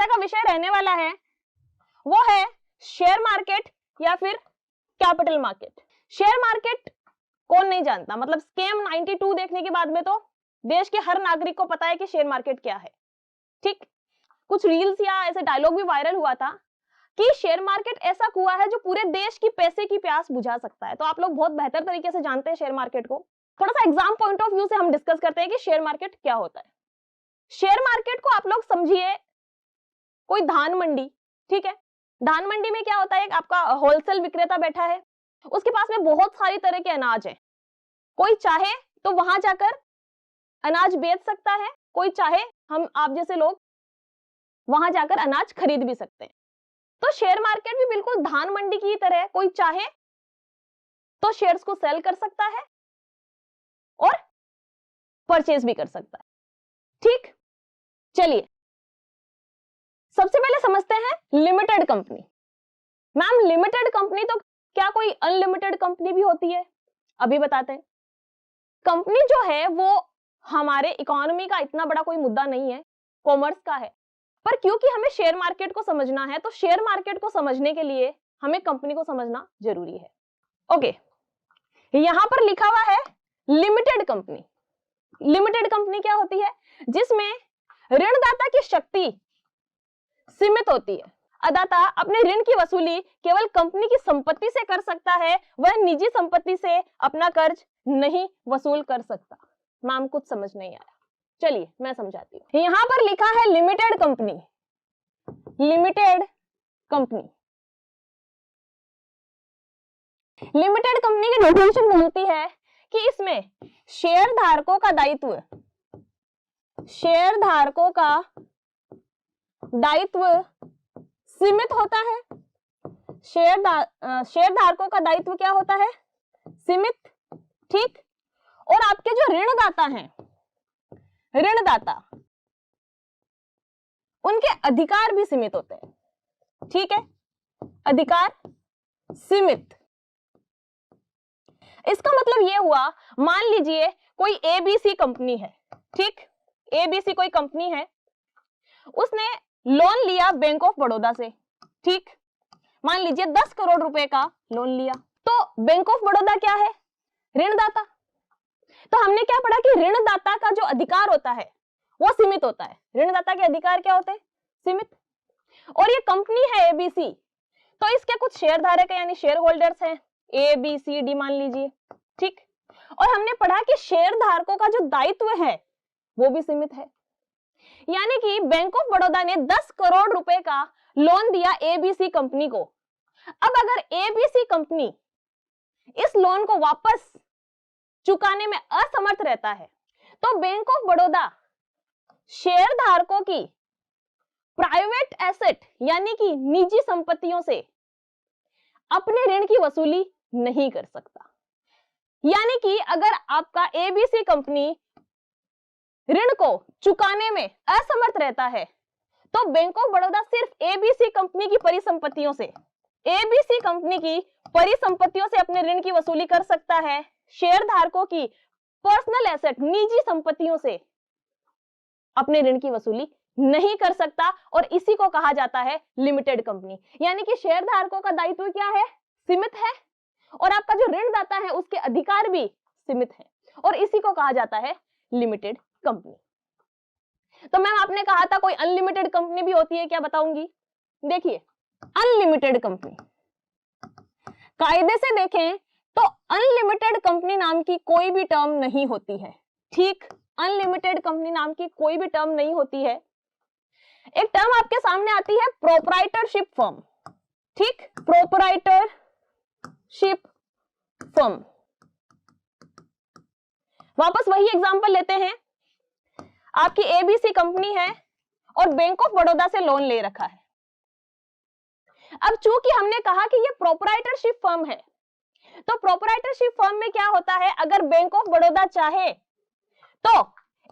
चर्चा का विषय रहने वाला है वो है शेयर मार्केट या फिर कैपिटल मार्केट। शेयर मार्केट कौन नहीं जानता, मतलब स्कैम 92 देखने के बाद में तो देश के हर नागरिक को पता है कि शेयर मार्केट क्या है। ठीक, कुछ रील्स या ऐसे डायलॉग भी वायरल हुआ था कि शेयर मार्केट ऐसा कुआं है जो पूरे देश की पैसे की प्यास बुझा सकता है। तो आप लोग बहुत बेहतर तरीके से जानते हैं शेयर मार्केट को। थोड़ा सा एग्जाम पॉइंट ऑफ व्यू से हम डिस्कस करते हैं कि शेयर मार्केट क्या होता है। शेयर मार्केट को आप लोग समझिए कोई धान मंडी। ठीक है, धान मंडी में क्या होता है, आपका होलसेल विक्रेता बैठा है, उसके पास में बहुत सारी तरह के अनाज है। कोई चाहे तो वहां जाकर अनाज बेच सकता है, कोई चाहे आप जैसे लोग वहां जाकर अनाज खरीद भी सकते हैं। तो शेयर मार्केट भी बिल्कुल धान मंडी की तरह, कोई चाहे तो शेयर्स को सेल कर सकता है और परचेज भी कर सकता है। ठीक, चलिए सबसे पहले समझते हैं limited company. Ma'am limited company तो क्या कोई अनलिमिटेड कंपनी भी होती है? अभी बताते हैं। कंपनी जो है वो हमारे इकोनॉमी का इतना बड़ा कोई मुद्दा नहीं है, कॉमर्स का है, पर क्योंकि हमें शेयर मार्केट को समझना है तो शेयर मार्केट को समझने के लिए हमें कंपनी को समझना जरूरी है। ओके, यहां पर लिखा हुआ है लिमिटेड कंपनी। लिमिटेड कंपनी क्या होती है? जिसमें ऋणदाता की शक्ति सीमित होती है। अदाता अपने ऋण की वसूली केवल कंपनी की संपत्ति से कर सकता है, वह निजी संपत्ति से अपना कर्ज नहीं वसूल कर सकता। मैम कुछ समझ नहीं आया, चलिए मैं समझाती हूँ। यहां पर लिखा है limited company. Limited company, limited company की डेफिनेशन बोलती है कि इसमें शेयर धारकों का दायित्व, शेयर धारकों का दायित्व सीमित होता है। शेयर धारकों का दायित्व क्या होता है? सीमित। ठीक, और आपके जो ऋणदाता हैं, ऋणदाता, उनके अधिकार भी सीमित होते हैं। ठीक है, अधिकार सीमित। इसका मतलब यह हुआ, मान लीजिए कोई एबीसी कंपनी है। ठीक, एबीसी कोई कंपनी है, उसने लोन लिया बैंक ऑफ बड़ौदा से। ठीक, मान लीजिए 10 करोड़ रुपए का लोन लिया। तो बैंक ऑफ बड़ौदा क्या है? ऋणदाता। तो हमने क्या पढ़ा कि ऋणदाता का जो अधिकार होता है वो सीमित होता है। ऋणदाता के अधिकार क्या होते हैं? सीमित। और ये कंपनी है एबीसी, तो इसके कुछ शेयर धारक है यानी शेयर होल्डर्स हैं, ए बी सी डी मान लीजिए। ठीक, और हमने पढ़ा कि शेयर धारकों का जो दायित्व है वो भी सीमित है। यानी कि बैंक ऑफ बड़ौदा ने 10 करोड़ रुपए का लोन दिया एबीसी कंपनी को। अब अगर एबीसी कंपनी इस लोन को वापस चुकाने में असमर्थ रहता है तो बैंक ऑफ बड़ौदा शेयर धारकों की प्राइवेट एसेट यानी कि निजी संपत्तियों से अपने ऋण की वसूली नहीं कर सकता। यानी कि अगर आपका एबीसी कंपनी ऋण को चुकाने में असमर्थ रहता है तो बैंक ऑफ बड़ौदा सिर्फ एबीसी कंपनी की परिसंपत्तियों से, एबीसी कंपनी की परिसंपत्तियों से अपने ऋण की वसूली कर सकता है। शेयर धारकों की पर्सनल एसेट, निजी संपत्तियों से अपने ऋण की वसूली नहीं कर सकता, और इसी को कहा जाता है लिमिटेड कंपनी। यानी कि शेयर धारकों का दायित्व क्या है? सीमित है, और आपका जो ऋणदाता है उसके अधिकार भी सीमित है, और इसी को कहा जाता है लिमिटेड कंपनी। तो मैम आपने कहा था कोई अनलिमिटेड कंपनी भी होती है क्या? बताऊंगी। देखिए अनलिमिटेड कंपनी, कायदे से देखें तो अनलिमिटेड कंपनी नाम की कोई भी टर्म नहीं होती है। ठीक, अनलिमिटेड कंपनी नाम की कोई भी टर्म नहीं होती है। एक टर्म आपके सामने आती है प्रोप्राइटरशिप फर्म। ठीक, प्रोप्राइटरशिप फर्म। वापस वही एग्जांपल लेते हैं। आपकी एबीसी कंपनी है और बैंक ऑफ बड़ौदा से लोन ले रखा है। अब चूंकि हमने कहा कि ये प्रोप्राइटरशिप फर्म है, तो प्रोप्राइटरशिप फर्म में क्या होता है, अगर बैंक ऑफ बड़ौदा चाहे तो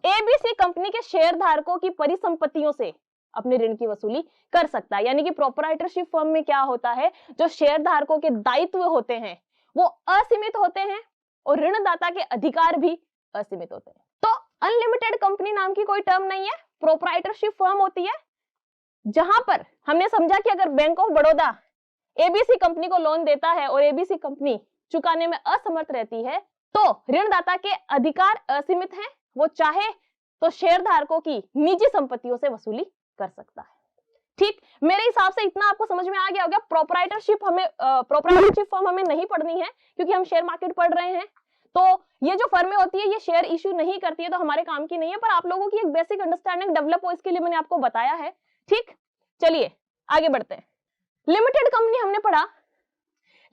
एबीसी कंपनी के शेयर धारकों की परिसंपत्तियों से अपने ऋण की वसूली कर सकता है। यानी कि प्रोप्राइटरशिप फर्म में क्या होता है, जो शेयर धारकों के दायित्व होते हैं वो असीमित होते हैं और ऋणदाता के अधिकार भी असीमित होते हैं। तो अनलिमिटेड कंपनी नाम की कोई टर्म नहीं है, प्रोप्राइटरशिप फर्म होती है जहां पर हमने समझा कि अगर bank of Baroda ABC company को लोन देता है और एबीसी कंपनी चुकाने में असमर्थ रहती है तो ऋणदाता के अधिकार असीमित हैं, वो चाहे तो शेयरधारकों की निजी संपत्तियों से वसूली कर सकता है। ठीक, मेरे हिसाब से इतना आपको समझ में आ गया होगा। प्रोप्राइटरशिप फर्म हमें नहीं पढ़नी है क्योंकि हम शेयर मार्केट पढ़ रहे हैं, तो ये जो फर्में होती है ये शेयर इश्यू नहीं करती है तो हमारे काम की नहीं है, पर आप लोगों की एक बेसिक अंडरस्टैंडिंग डेवलप हो इसके लिए मैंने आपको बताया है। ठीक, चलिए आगे बढ़ते हैं। लिमिटेड कंपनी हमने पढ़ा।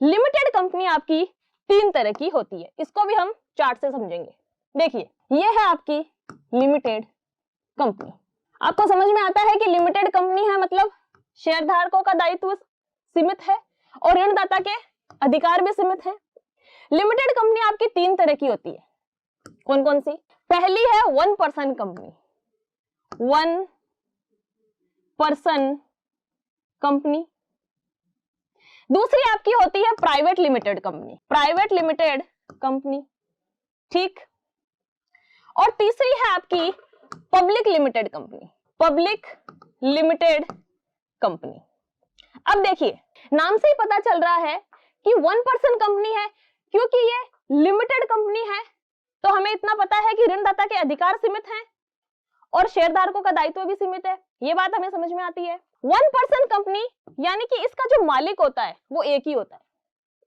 लिमिटेड कंपनी आपकी 3 तरह की होती है, इसको भी हम चार्ट से समझेंगे। देखिए, ये है आपकी लिमिटेड कंपनी। आपको समझ में आता है कि लिमिटेड कंपनी है मतलब शेयरधारकों का दायित्व सीमित है और ऋणदाता के अधिकार भी सीमित है। लिमिटेड कंपनी आपकी 3 तरह की होती है। कौन कौन सी? पहली है 1 पर्सन कंपनी। 1 person company. दूसरी आपकी होती है private limited company. Private limited company, ठीक। और तीसरी है आपकी public limited company. Public limited company. अब देखिए, नाम से ही पता चल रहा है कि 1 पर्सन कंपनी है, क्योंकि ये लिमिटेड कंपनी है तो हमें इतना पता है कि ऋणदाता के अधिकार सीमित हैं और शेयरधारकों का दायित्व भी सीमित है। ये बात हमें समझ में आती है। 1 पर्सन कंपनी यानी कि इसका जो मालिक होता है वो एक ही होता है।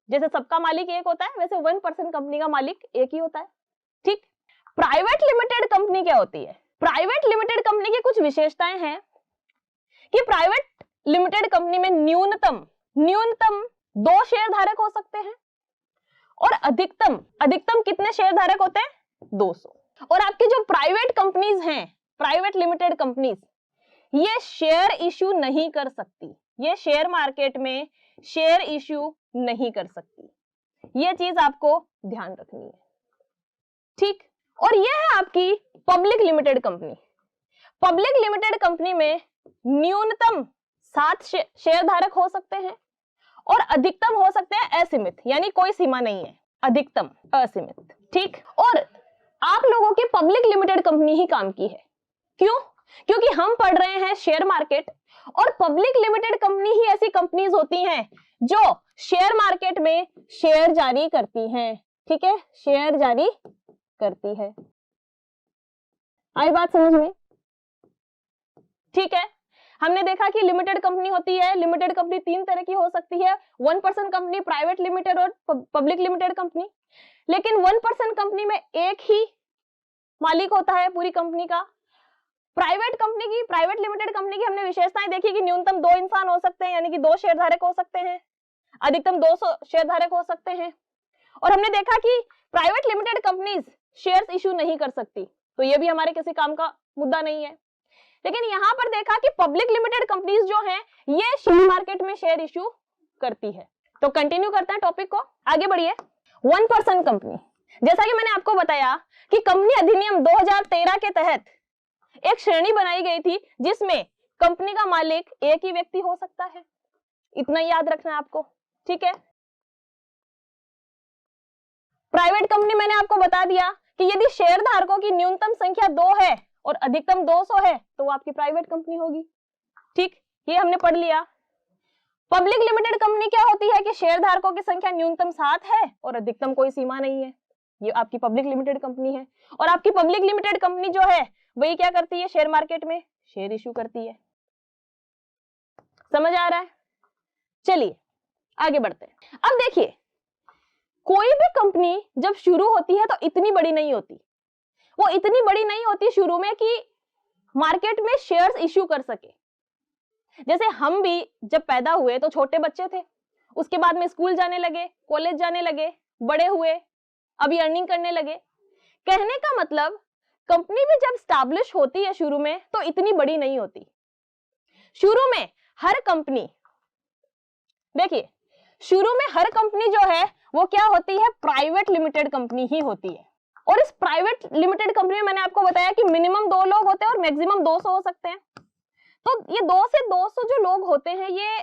जैसे सबका मालिक एक होता है वैसे 1 पर्सन कंपनी का मालिक एक ही होता है, ठीक। प्राइवेट लिमिटेड कंपनी क्या होती है? प्राइवेट लिमिटेड कंपनी की कुछ विशेषताएं हैं कि प्राइवेट लिमिटेड कंपनी में न्यूनतम 2 शेयरधारक हो सकते हैं और अधिकतम कितने शेयरधारक होते हैं? 200। और आपकी जो प्राइवेट कंपनीज हैं, प्राइवेट लिमिटेड कंपनीज, ये शेयर इश्यू नहीं कर सकती। ये शेयर मार्केट में शेयर इश्यू नहीं कर सकती। ये चीज आपको ध्यान रखनी है, ठीक। और ये है आपकी public limited company. Public limited company में न्यूनतम 7 शेयरधारक हो सकते हैं और अधिकतम हो सकते हैं असीमित, यानी कोई सीमा नहीं है, अधिकतम असीमित, ठीक। और आप लोगों की पब्लिक लिमिटेड कंपनी ही काम की है। क्यों? क्योंकि हम पढ़ रहे हैं शेयर मार्केट और पब्लिक लिमिटेड कंपनी ही ऐसी कंपनीज होती हैं जो शेयर मार्केट में शेयर जारी करती हैं, ठीक है, शेयर जारी करती है। आई बात समझ में? ठीक है, हमने देखा कि लिमिटेड कंपनी होती है। लिमिटेड कंपनी 3 तरह की हो सकती है, 1 पर्सन कंपनी, प्राइवेट लिमिटेड और पब्लिक लिमिटेड कंपनी। लेकिन 1 पर्सन कंपनी में एक ही मालिक होता है पूरी कंपनी का। प्राइवेट लिमिटेड कंपनी की हमने विशेषताएं देखी कि न्यूनतम 2 इंसान हो सकते हैं, यानी कि 2 शेयरधारक हो सकते हैं, अधिकतम 200 शेयरधारक हो सकते हैं। और हमने देखा कि private limited companies shares issue नहीं कर सकती, तो ये भी हमारे किसी काम का मुद्दा नहीं है। लेकिन यहां पर देखा कि पब्लिक लिमिटेड कंपनीज जो हैं ये शेयर मार्केट में शेयर इश्यू करती है। तो कंटिन्यू करते हैं टॉपिक को, आगे बढ़िए। 1 पर्सन कंपनी, जैसा कि मैंने आपको बताया कि कंपनी अधिनियम 2013 के तहत एक श्रेणी बनाई गई थी जिसमें कंपनी का मालिक एक ही व्यक्ति हो सकता है। इतना याद रखना है आपको, ठीक है। प्राइवेट कंपनी मैंने आपको बता दिया कि यदि शेयरधारकों की न्यूनतम संख्या 2 है और अधिकतम 200 है तो वो आपकी प्राइवेट कंपनी होगी, ठीक, ये हमने पढ़ लिया। पब्लिक लिमिटेड कंपनी क्या होती है कि शेयरधारकों की संख्या न्यूनतम 7 है और अधिकतम कोई सीमा नहीं है, ये आपकी पब्लिक लिमिटेड कंपनी है। और आपकी पब्लिक लिमिटेड कंपनी जो है वही क्या करती है? शेयर मार्केट में शेयर इश्यू करती है। समझ आ रहा है? चलिए आगे बढ़ते हैं। अब देखिए, कोई भी कंपनी जब शुरू होती है तो इतनी बड़ी नहीं होती। वो इतनी बड़ी नहीं होती शुरू में कि मार्केट में शेयर्स इश्यू कर सके। जैसे हम भी जब पैदा हुए तो छोटे बच्चे थे, उसके बाद में स्कूल जाने लगे, कॉलेज जाने लगे, बड़े हुए, अभी अर्निंग करने लगे। कहने का मतलब कंपनी भी जब स्टैब्लिश होती है शुरू में तो इतनी बड़ी नहीं होती। शुरू में हर कंपनी, देखिए, शुरू में हर कंपनी जो है वो क्या होती है? प्राइवेट लिमिटेड कंपनी ही होती है। और इस प्राइवेट लिमिटेड कंपनी में मैंने आपको बताया कि मिनिमम 2 लोग होते हैं और मैक्सिमम 200 हो सकते हैं। तो ये 2 से 200 जो लोग होते हैं ये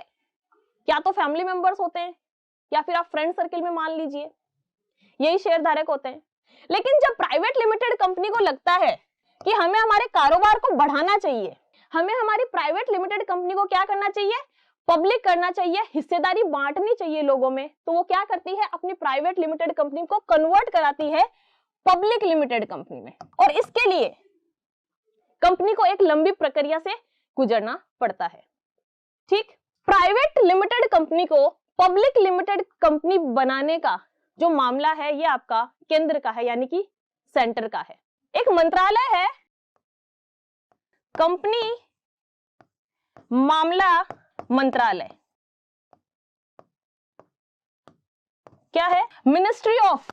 या तो फैमिली मेंबर्स होते हैं या फिर आप फ्रेंड सर्कल में मान लीजिए, यही शेयरधारक होते हैं। लेकिन जब प्राइवेट लिमिटेड कंपनी को लगता है कि हमें हमारे कारोबार को बढ़ाना चाहिए, हमें हमारी प्राइवेट लिमिटेड कंपनी को क्या करना चाहिए, पब्लिक करना चाहिए, हिस्सेदारी बांटनी चाहिए लोगों में। तो वो क्या करती है, अपनी प्राइवेट लिमिटेड कंपनी को कन्वर्ट कराती है पब्लिक लिमिटेड कंपनी में, और इसके लिए कंपनी को एक लंबी प्रक्रिया से गुजरना पड़ता है। ठीक, प्राइवेट लिमिटेड कंपनी को पब्लिक लिमिटेड कंपनी बनाने का जो मामला है ये आपका केंद्र का है, यानी कि सेंटर का है। एक मंत्रालय है कंपनी मामला मंत्रालय, क्या है, मिनिस्ट्री ऑफ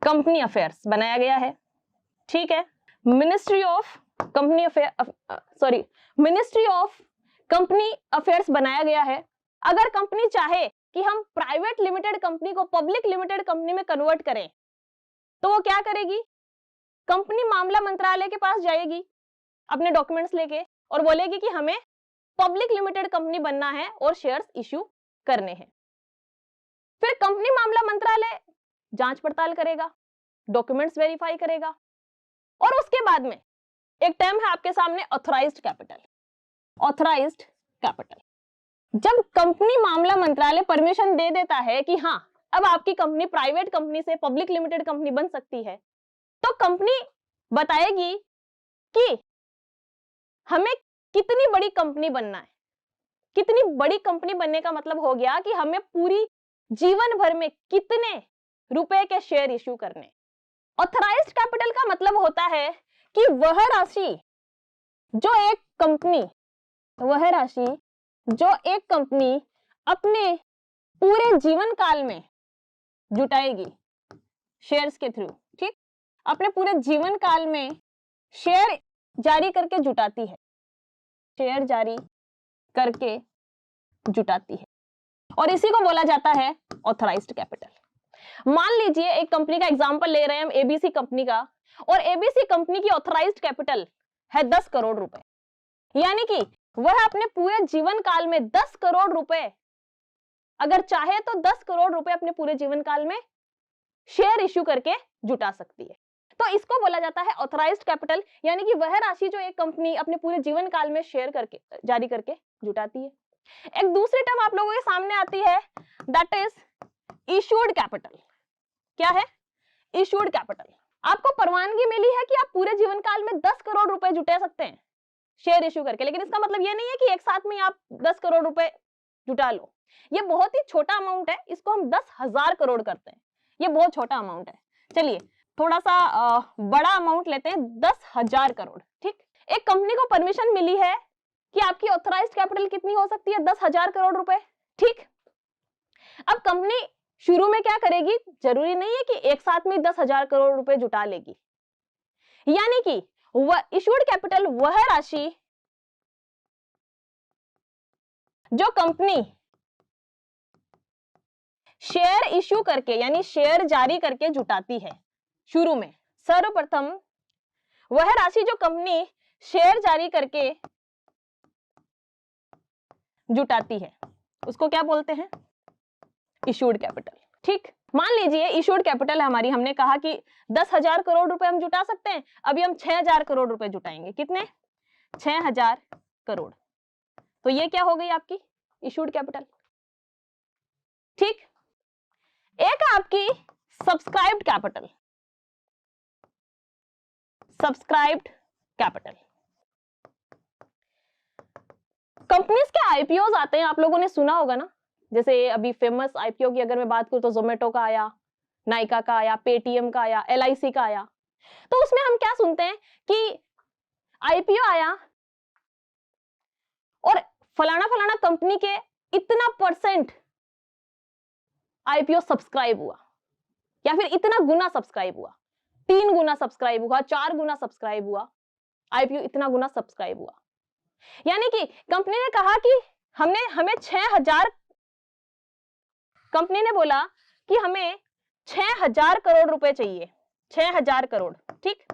कंपनी अफेयर्स बनाया गया है। ठीक है, मिनिस्ट्री ऑफ कंपनी अफेयर्स बनाया गया है। अगर कंपनी चाहे कि हम प्राइवेट लिमिटेड कंपनी को पब्लिक लिमिटेड कंपनी में कन्वर्ट करें तो वो क्या करेगी, कंपनी मामला मंत्रालय के पास जाएगी अपने डॉक्यूमेंट्स लेके और बोलेगी कि हमें पब्लिक लिमिटेड कंपनी बनना है और शेयर्स इश्यू करने हैं। फिर कंपनी मामला मंत्रालय जांच पड़ताल करेगा, डॉक्यूमेंट्स वेरीफाई करेगा, और उसके बाद में एक टर्म है आपके सामने ऑथराइज्ड कैपिटल। ऑथराइज्ड कैपिटल, जब कंपनी मामला मंत्रालय परमिशन दे देता है कि हाँ अब आपकी कंपनी प्राइवेट कंपनी से पब्लिक लिमिटेड कंपनी बन सकती है, तो कंपनी बताएगी कि हमें कितनी बड़ी कंपनी बनना है। कितनी बड़ी कंपनी बनने का मतलब हो गया कि हमें पूरी जीवन भर में कितने रुपए के शेयर इश्यू करने। ऑथराइज्ड कैपिटल का मतलब होता है कि वह राशि जो एक कंपनी अपने पूरे जीवन काल में जुटाएगी शेयर्स के थ्रू। ठीक, अपने पूरे जीवन काल में शेयर जारी करके जुटाती है, शेयर जारी करके जुटाती है, और इसी को बोला जाता है ऑथराइज्ड कैपिटल। मान लीजिए एक कंपनी का एग्जांपल ले रहे हैं हम, एबीसी कंपनी का, और एबीसी कंपनी की ऑथराइज्ड कैपिटल है 10 करोड़ रुपए, यानी कि वह अपने पूरे जीवन काल में 10 करोड़ रुपए, अगर चाहे तो 10 करोड़ रुपए अपने पूरे जीवन काल में शेयर इश्यू करके जुटा सकती है। तो इसको बोला जाता है ऑथराइज्ड कैपिटल, यानी कि वह राशि जो एक कंपनी अपने पूरे जीवन काल में शेयर करके जारी करके जुटाती है। एक दूसरी टर्म आप लोगों के सामने आती है, दैट इज इश्यूड कैपिटल। क्या है, इश्यूड कैपिटल। आपको परवानगी मिली है कि आप पूरे जीवन काल में 10 करोड़ रुपए जुटा सकते हैं शेयर इश्यू करके, लेकिन इसका मतलब ये नहीं है कि एक साथ में आप 10 करोड़ रुपए जुटा लो। ये बहुत ही छोटा अमाउंट है, इसको हम 10,000 करोड़ करते हैं, ये बहुत छोटा अमाउंट है। चलिए थोड़ा सा बड़ा अमाउंट लेते हैं, 10,000 करोड़। ठीक, एक कंपनी को परमिशन मिली है कि आपकी ऑथराइज्ड कैपिटल कितनी हो सकती है, 10,000 करोड़ रुपए। ठीक, अब कंपनी शुरू में क्या करेगी, जरूरी नहीं है कि एक साथ में 10,000 करोड़ रुपए जुटा लेगी, यानी कि वह इश्यूड कैपिटल वह राशि जो कंपनी शेयर इश्यू करके यानी शेयर जारी करके जुटाती है। शुरू में सर्वप्रथम वह राशि जो कंपनी शेयर जारी करके जुटाती है उसको क्या बोलते हैं, इश्यूड कैपिटल। ठीक, मान लीजिए इश्यूड कैपिटल हमारी, हमने कहा कि 10,000 करोड़ रुपए हम जुटा सकते हैं, अभी हम 6,000 करोड़ रुपए जुटाएंगे। कितने, 6,000 करोड़। तो ये क्या हो गई आपकी इश्यूड कैपिटल। ठीक, एक आपकी subscribed capital. Subscribed capital, companies के आईपीओ आते हैं, आप लोगों ने सुना होगा ना, जैसे अभी फेमस आईपीओ की अगर मैं बात करूं तो जोमेटो का आया, नाइका का आया, पेटीएम का आया, एलआईसी का आया। तो उसमें हम क्या सुनते हैं कि आईपीओ आया और फलाना फलाना कंपनी के इतना परसेंट आईपीओ सब्सक्राइब हुआ, या फिर इतना गुना सब्सक्राइब हुआ, 3 गुना सब्सक्राइब हुआ, 4 गुना सब्सक्राइब हुआ, आईपीओ इतना गुना सब्सक्राइब हुआ। यानी कि कंपनी ने कहा कि हमें 6,000, कंपनी ने बोला कि हमें 6,000 करोड़ रुपए चाहिए, 6,000 करोड़। ठीक,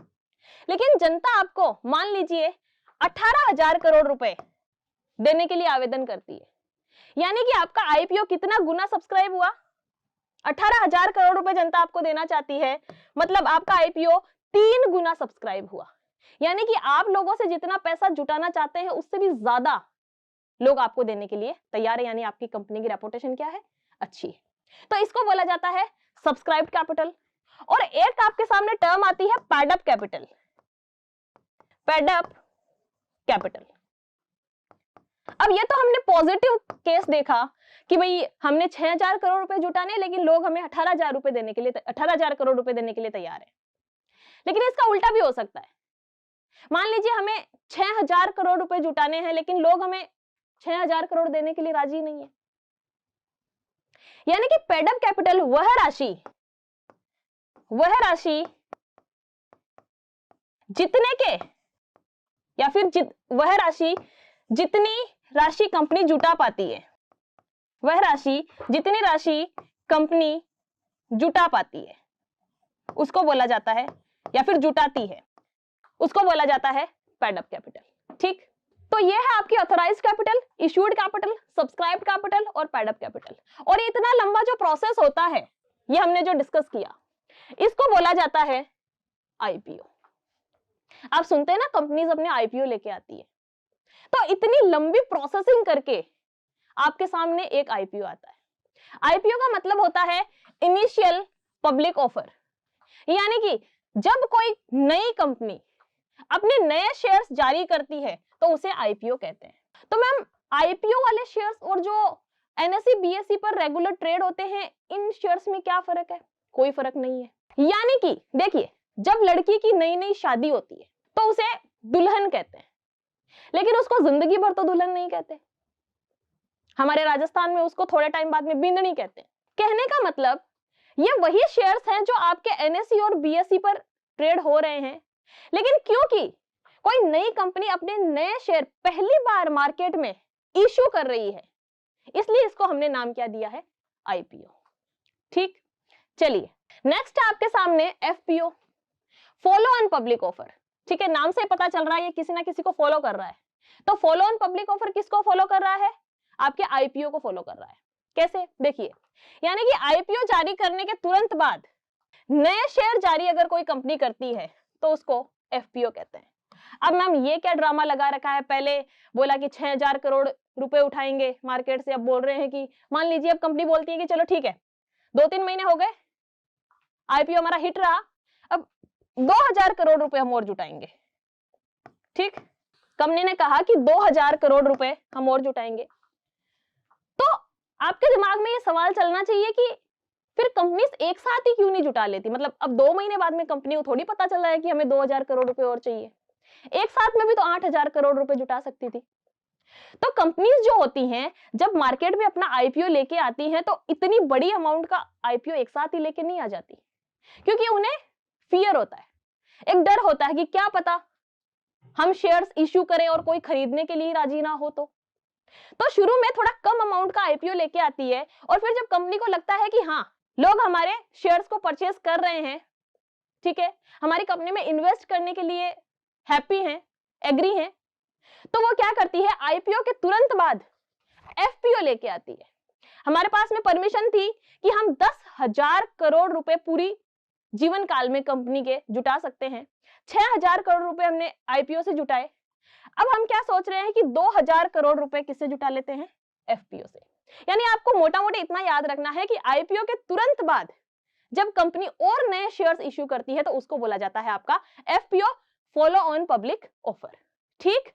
लेकिन जनता आपको मान लीजिए 18,000 करोड़ रुपए देने के लिए आवेदन करती है, यानी कि आपका आईपीओ कितना गुना सब्सक्राइब हुआ, 18,000 करोड़ रुपए जनता आपको देना चाहती है, मतलब आपका आईपीओ 3 गुना सब्सक्राइब हुआ। यानी कि आप लोगों से जितना पैसा जुटाना चाहते हैं उससे भी ज्यादा लोग आपको देने के लिए तैयार है। यानी आपकी कंपनी की रेपुटेशन क्या है, अच्छी है। तो इसको बोला जाता है सब्सक्राइब्ड कैपिटल। और एक आपके सामने टर्म आती है paid up capital. Paid up capital. अब ये तो हमने पॉजिटिव केस देखा कि भाई हमने 6,000 करोड़ रुपए जुटाने, लेकिन लोग हमें 18,000 रुपए देने के लिए 18,000 करोड़ रुपए देने के लिए तैयार है। लेकिन इसका उल्टा भी हो सकता है। मान लीजिए हमें 6,000 करोड़ रुपए जुटाने हैं, लेकिन लोग हमें 6,000 करोड़ देने के लिए राजी नहीं है। यानी कि पेड अप कैपिटल वह राशि जितने के या फिर वह राशि जितनी राशि कंपनी जुटा पाती है, वह राशि जितनी राशि कंपनी जुटा पाती है उसको बोला जाता है, या फिर जुटाती है उसको बोला जाता है पेड अप कैपिटल। ठीक, तो ये है आपकी authorised capital, issued capital, subscribed capital और पेड अप कैपिटल। और इतना लंबा जो प्रोसेस होता है, ये हमने जो डिस्कस किया, इसको बोला जाता है आईपीओ। आप सुनते हैं ना कंपनीज अपने आईपीओ लेके आती है, तो इतनी लंबी प्रोसेसिंग करके आपके सामने एक आईपीओ आता है। आईपीओ का मतलब होता है इनिशियल पब्लिक ऑफर। यानी कि जब कोई नई कंपनी अपने नए शेयर्स जारी करती है तो उसे आईपीओ कहते हैं। तो मैम आईपीओ वाले शेयर्स और जो एनएसई बीएसई पर रेगुलर ट्रेड होते हैं, इन शेयर्स में क्या फर्क है? कोई फर्क नहीं है। यानी कि देखिए, जब लड़की की नई नई शादी होती है तो उसे दुल्हन कहते हैं, लेकिन उसको जिंदगी भर तो दुल्हन नहीं कहते। हमारे राजस्थान में उसको थोड़े टाइम बाद में बिंदनी कहते हैं। कहने का मतलब ये वही शेयर्स हैं जो आपके एनएसई और बीएसई पर ट्रेड हो रहे हैं, लेकिन क्योंकि कोई नई कंपनी अपने नए शेयर पहली बार मार्केट में इश्यू कर रही है, इसलिए इसको हमने नाम क्या दिया है? आईपीओ। ठीक, चलिए नेक्स्ट है आपके सामने FPO, follow on public offer. ठीक है, नाम से पता चल रहा है ये किसी ना किसी को फॉलो कर रहा है। तो फॉलो ऑन पब्लिक ऑफर किसको फॉलो कर रहा है? आपके आईपीओ को फॉलो कर रहा है। कैसे? देखिए, यानी कि आईपीओ जारी करने के तुरंत बाद नए शेयर जारी अगर कोई कंपनी करती है तो उसको एफपीओ कहते हैं। अब मैम ये क्या ड्रामा लगा रखा है? पहले बोला कि 6,000 करोड़ रुपए उठाएंगे मार्केट से, अब बोल रहे हैं कि मान लीजिए अब कंपनी बोलती है कि चलो ठीक है, 2-3 महीने हो गए, आईपीओ हमारा हिट रहा, अब 2,000 करोड़ रुपए हम और जुटाएंगे। ठीक, कंपनी ने कहा कि 2,000 करोड़ रुपए हम और जुटाएंगे। तो आपके दिमाग में ये सवाल चलना चाहिए कि फिर कंपनी एक साथ ही क्यों नहीं जुटा लेती? मतलब अब 2 महीने बाद में कंपनी को थोड़ी पता चल रहा है कि हमें 2,000 करोड़ रुपए और चाहिए। एक साथ में भी तो 8,000 करोड़ रुपए जुटा सकती थी। तो कंपनीज जो होती हैं, जब मार्केट में अपना आईपीओ लेके आती हैं, तो इतनी बड़ी अमाउंट का आईपीओ एक साथ ही लेके नहीं आ जाती, क्योंकि उन्हें फियर होता है, एक डर होता है कि क्या पता हम शेयर्स इश्यू करें और कोई खरीदने के लिए राजी ना हो। तो शुरू में थोड़ा कम अमाउंट का आईपीओ लेके आती है, और फिर जब कंपनी को लगता है कि हाँ, लोग हमारे शेयर्स को परचेज कर रहे हैं, ठीक है, हमारी कंपनी में इन्वेस्ट करने के लिए हैप्पी हैं, एग्री हैं, तो वो क्या करती है? आईपीओ के तुरंत बाद एफपीओ लेके आती है। हमारे पास में परमिशन थी कि हम 10,000 करोड़ रुपए पूरी जीवन काल में कंपनी के जुटा सकते हैं। 6,000 करोड़ रुपए हमने आईपीओ से जुटाए। अब हम क्या सोच रहे हैं कि 2,000 करोड़ रुपए किससे जुटा लेते हैं? एफपीओ से। यानी आपको मोटा मोटा इतना याद रखना है कि आईपीओ के तुरंत बाद जब कंपनी और नए शेयर्स इश्यू करती है तो उसको बोला जाता है आपका FPO, follow on public offer. ठीक,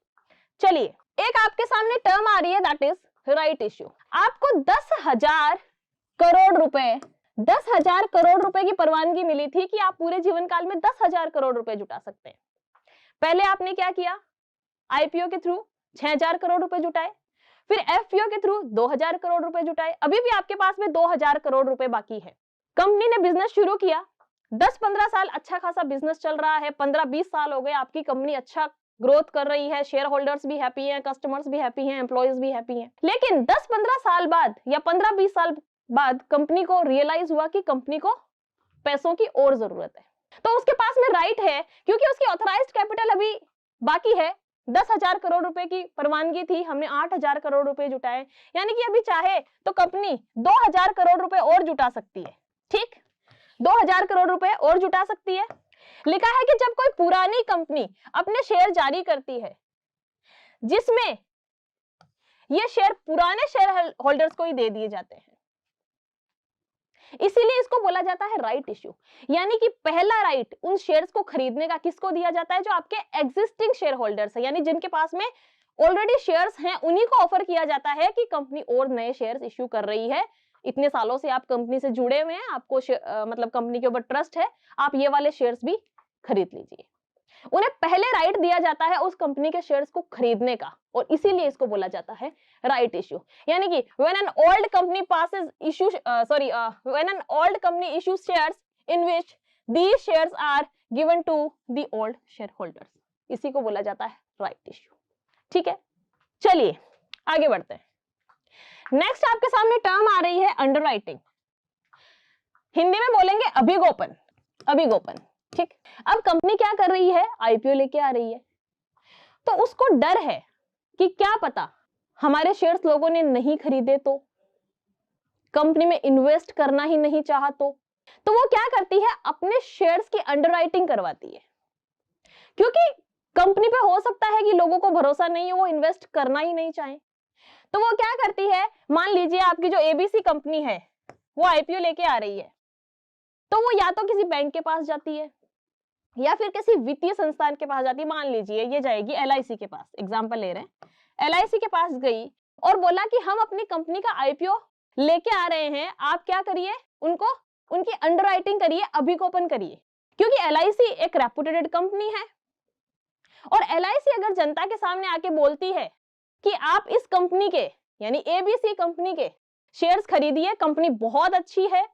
चलिए एक आपके सामने टर्म आ रही है, दैट इज राइट इश्यू। आपको 10,000 करोड़ रुपए 10,000 करोड़ रुपए की परवानगी मिली थी कि आप पूरे जीवन काल में 10,000 करोड़ रुपए जुटा सकते हैं। पहले आपने क्या किया? आईपीओ के थ्रू 6,000 करोड़ रुपए जुटाए, फिर एफपीओ के थ्रू 2,000 करोड़ रुपए जुटाए। अभी भी आपके पास में 2,000 करोड़ रुपए बाकी है। कंपनी ने बिजनेस शुरू किया, 10-15 साल अच्छा खासा बिजनेस चल रहा है, 15-20 साल हो गए, आपकी कंपनी अच्छा ग्रोथ कर रही है, शेयर होल्डर्स भी हैप्पी हैं, कस्टमर्स भी हैप्पी हैं, एम्प्लॉइज भी हैप्पी हैं। लेकिन 10-15 साल बाद या 15-20 साल बाद कंपनी को रियलाइज हुआ कि कंपनी को पैसों की और जरूरत है। तो उसके पास में राइट है, क्योंकि उसकी ऑथराइज्ड कैपिटल अभी बाकी है। 10,000 करोड़ रुपए की परवानगी थी, हमने 8,000 करोड़ रुपए जुटाए, यानी कि अभी चाहे तो कंपनी 2,000 करोड़ रुपए और जुटा सकती है। ठीक, 2,000 करोड़ रुपए और जुटा सकती है। लिखा है कि जब कोई पुरानी कंपनी अपने शेयर जारी करती है जिसमें ये शेयर पुराने शेयर होल्डर्स को ही दे दिए जाते हैं, इसीलिए इसको बोला जाता है राइट इश्यू। यानी कि पहला राइट उन शेयर्स को खरीदने का किसको दिया जाता है? जो आपके एग्जिस्टिंग शेयर होल्डर्स है, यानी जिनके पास में ऑलरेडी शेयर्स हैं, उन्हीं को ऑफर किया जाता है कि कंपनी और नए शेयर्स इश्यू कर रही है, इतने सालों से आप कंपनी से जुड़े हुए हैं, आपको मतलब कंपनी के ऊपर ट्रस्ट है, आप ये वाले शेयर्स भी खरीद लीजिए। उन्हें पहले राइट दिया जाता है उस कंपनी के शेयर्स को खरीदने का, और इसीलिए इसको बोला जाता है राइट इश्यू। यानी कि when an old company passes issue when an old company issues shares in which these shares are given to the old shareholders, इसी को बोला जाता है राइट इश्यू। ठीक है, चलिए आगे बढ़ते हैं। नेक्स्ट आपके सामने टर्म आ रही है अंडरराइटिंग, हिंदी में बोलेंगे अभिगोपन। अभिगोपन, ठीक। अब कंपनी क्या कर रही है? आईपीओ लेके आ रही है, तो उसको डर है कि क्या पता हमारे शेयर्स लोगों ने नहीं खरीदे तो, कंपनी में इन्वेस्ट करना ही नहीं चाहा तो वो क्या करती है? अपने शेयर्स की अंडरराइटिंग करवाती है, क्योंकि कंपनी पे हो सकता है कि लोगों को भरोसा नहीं हो, वो इन्वेस्ट करना ही नहीं चाहे। तो वो क्या करती है? मान लीजिए आपकी जो एबीसी कंपनी है वो आईपीओ लेके आ रही है, तो वो या तो किसी बैंक के पास जाती है या फिर किसी वित्तीय संस्थान के पास जाती है। मान लीजिए ये जाएगी एलआईसी के पास, एग्जांपल ले रहे हैं, एलआईसी के पास गई और बोला कि हम अपनी कंपनी का आईपीओ लेके आ रहे हैं, आप क्या करिए? उनको उनकी अंडरराइटिंग करिए, अभिगोपन करिए, क्योंकि एलआईसी एक रेपुटेड कंपनी है। और एलआईसी अगर जनता के सामने आके बोलती है कि आप इस कंपनी के यानी एबीसी कंपनी के शेयर्स खरीदिए, कंपनी बहुत अच्छी है,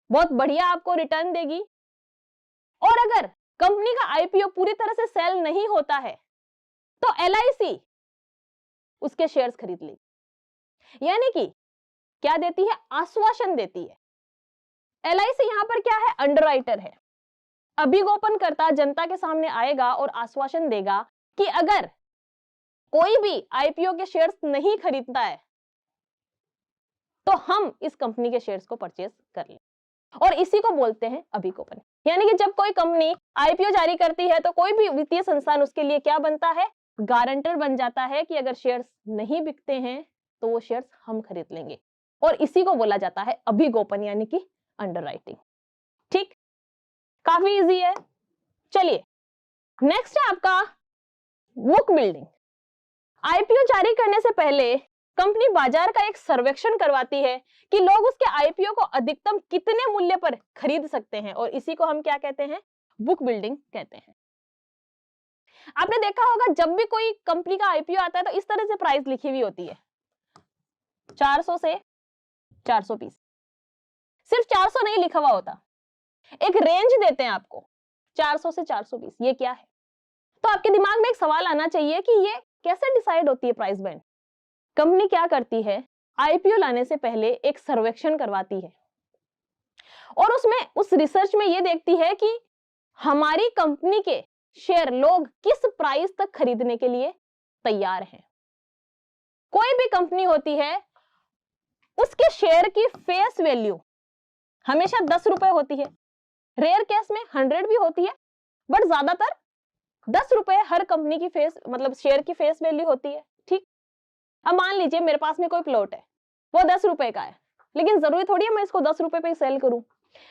बहुत बढ़िया आपको रिटर्न देगी, और अगर कंपनी का आईपीओ पूरी तरह से सेल नहीं होता है तो एलआईसी उसके शेयर्स खरीद लेगी। यानी कि क्या देती है? आश्वासन देती है। एलआईसी यहां पर क्या है? अंडरराइटर है, अभिगोपन करता जनता के सामने आएगा और आश्वासन देगा कि अगर कोई भी आईपीओ के शेयर्स नहीं खरीदता है तो हम इस कंपनी के शेयर्स को परचेज कर लें, और इसी को बोलते हैं अभिगोपन। यानी कि जब कोई कंपनी आईपीओ जारी करती है तो कोई भी वित्तीय संस्थान उसके लिए क्या बनता है? गारंटर बन जाता है कि अगर शेयर्स नहीं बिकते हैं तो वो शेयर्स हम खरीद लेंगे, और इसी को बोला जाता है अभिगोपन यानी कि अंडरराइटिंग। ठीक, काफी इजी है। चलिए नेक्स्ट है आपका बुक बिल्डिंग। आईपीओ जारी करने से पहले कंपनी बाजार का एक सर्वेक्षण करवाती है कि लोग उसके आईपीओ को अधिकतम कितने मूल्य पर खरीद सकते हैं, और इसी को हम क्या कहते हैं? बुक बिल्डिंग कहते हैं। आपने देखा होगा जब भी कोई कंपनी का आईपीओ आता है तो इस तरह से प्राइस लिखी हुई होती है, 400 से 420। सिर्फ 400 नहीं लिखा हुआ होता, एक रेंज देते हैं आपको, 400 से 420। ये क्या है? तो आपके दिमाग में एक सवाल आना चाहिए कि ये कैसे डिसाइड होती है प्राइस बैंड? कंपनी क्या करती है? आईपीओ लाने से पहले एक सर्वेक्षण करवाती है, और उसमें उस रिसर्च में ये देखती है कि हमारी कंपनी के शेयर लोग किस प्राइस तक खरीदने के लिए तैयार हैं। कोई भी कंपनी होती है उसके शेयर की फेस वैल्यू हमेशा 10 रुपए होती है, रेयर केस में 100 भी होती है, बट ज्यादातर 10 रुपए हर कंपनी की फेस मतलब शेयर की फेस वैल्यू होती है। ठीक, अब मान लीजिए मेरे पास में कोई प्लॉट है, वो 10 रुपए का है, लेकिन जरूरी थोड़ी है मैं इसको 10 रुपए पे ही सेल करूं।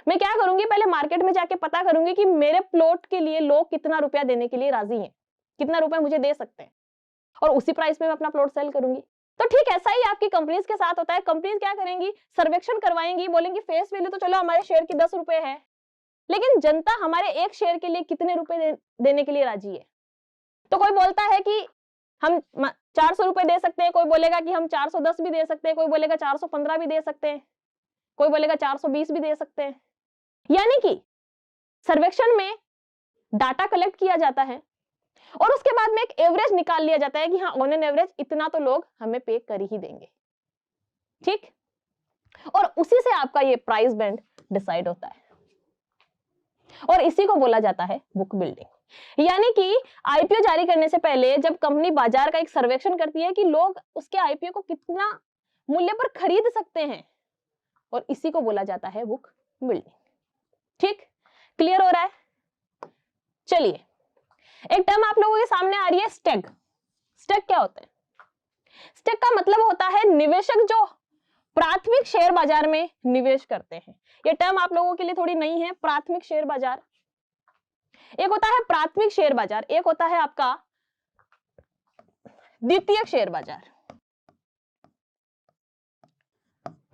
मैं क्या करूंगी? पहले मार्केट में जाके पता करूंगी कि मेरे प्लॉट के लिए लोग कितना रुपया देने के लिए राजी हैं, कितना रुपया मुझे दे सकते हैं, और उसी प्राइस पे मैं अपना प्लॉट सेल करूंगी। तो ठीक ऐसा ही आपकी कंपनीज के साथ होता है। कंपनीज क्या करेंगी? सर्वेक्षण करवाएंगी, बोलेंगी फेस वैल्यू तो चलो हमारे शेयर की 10 रुपए है, लेकिन जनता हमारे एक शेयर के लिए कितने रुपए देने के लिए राजी है। तो कोई बोलता है कि हम 400 रुपए दे सकते हैं, कोई बोलेगा कि हम 410 भी दे सकते हैं, कोई बोलेगा 415 भी दे सकते हैं, कोई बोलेगा 420 भी दे सकते हैं। यानी कि सर्वेक्षण में डाटा कलेक्ट किया जाता है और उसके बाद में एक एवरेज निकाल लिया जाता है कि हाँ ऑन एन एवरेज इतना तो लोग हमें पे कर ही देंगे। ठीक, और उसी से आपका ये प्राइस बैंड डिसाइड होता है, और इसी को बोला जाता है बुक बिल्डिंग। यानी कि आईपीओ जारी करने से पहले जब कंपनी बाजार का एक सर्वेक्षण करती है कि लोग उसके आईपीओ को कितना मूल्य पर खरीद सकते हैं, और इसी को बोला जाता है बुक बिल्डिंग। ठीक, क्लियर हो रहा है? चलिए, एक टर्म आप लोगों के सामने आ रही है, स्टैग। स्टैग क्या होता है? स्टैग का मतलब होता है निवेशक जो प्राथमिक शेयर बाजार में निवेश करते हैं। ये टर्म आप लोगों के लिए थोड़ी नई है, प्राथमिक शेयर बाजार। एक होता है प्राथमिक शेयर बाजार, एक होता है आपका द्वितीयक शेयर बाजार।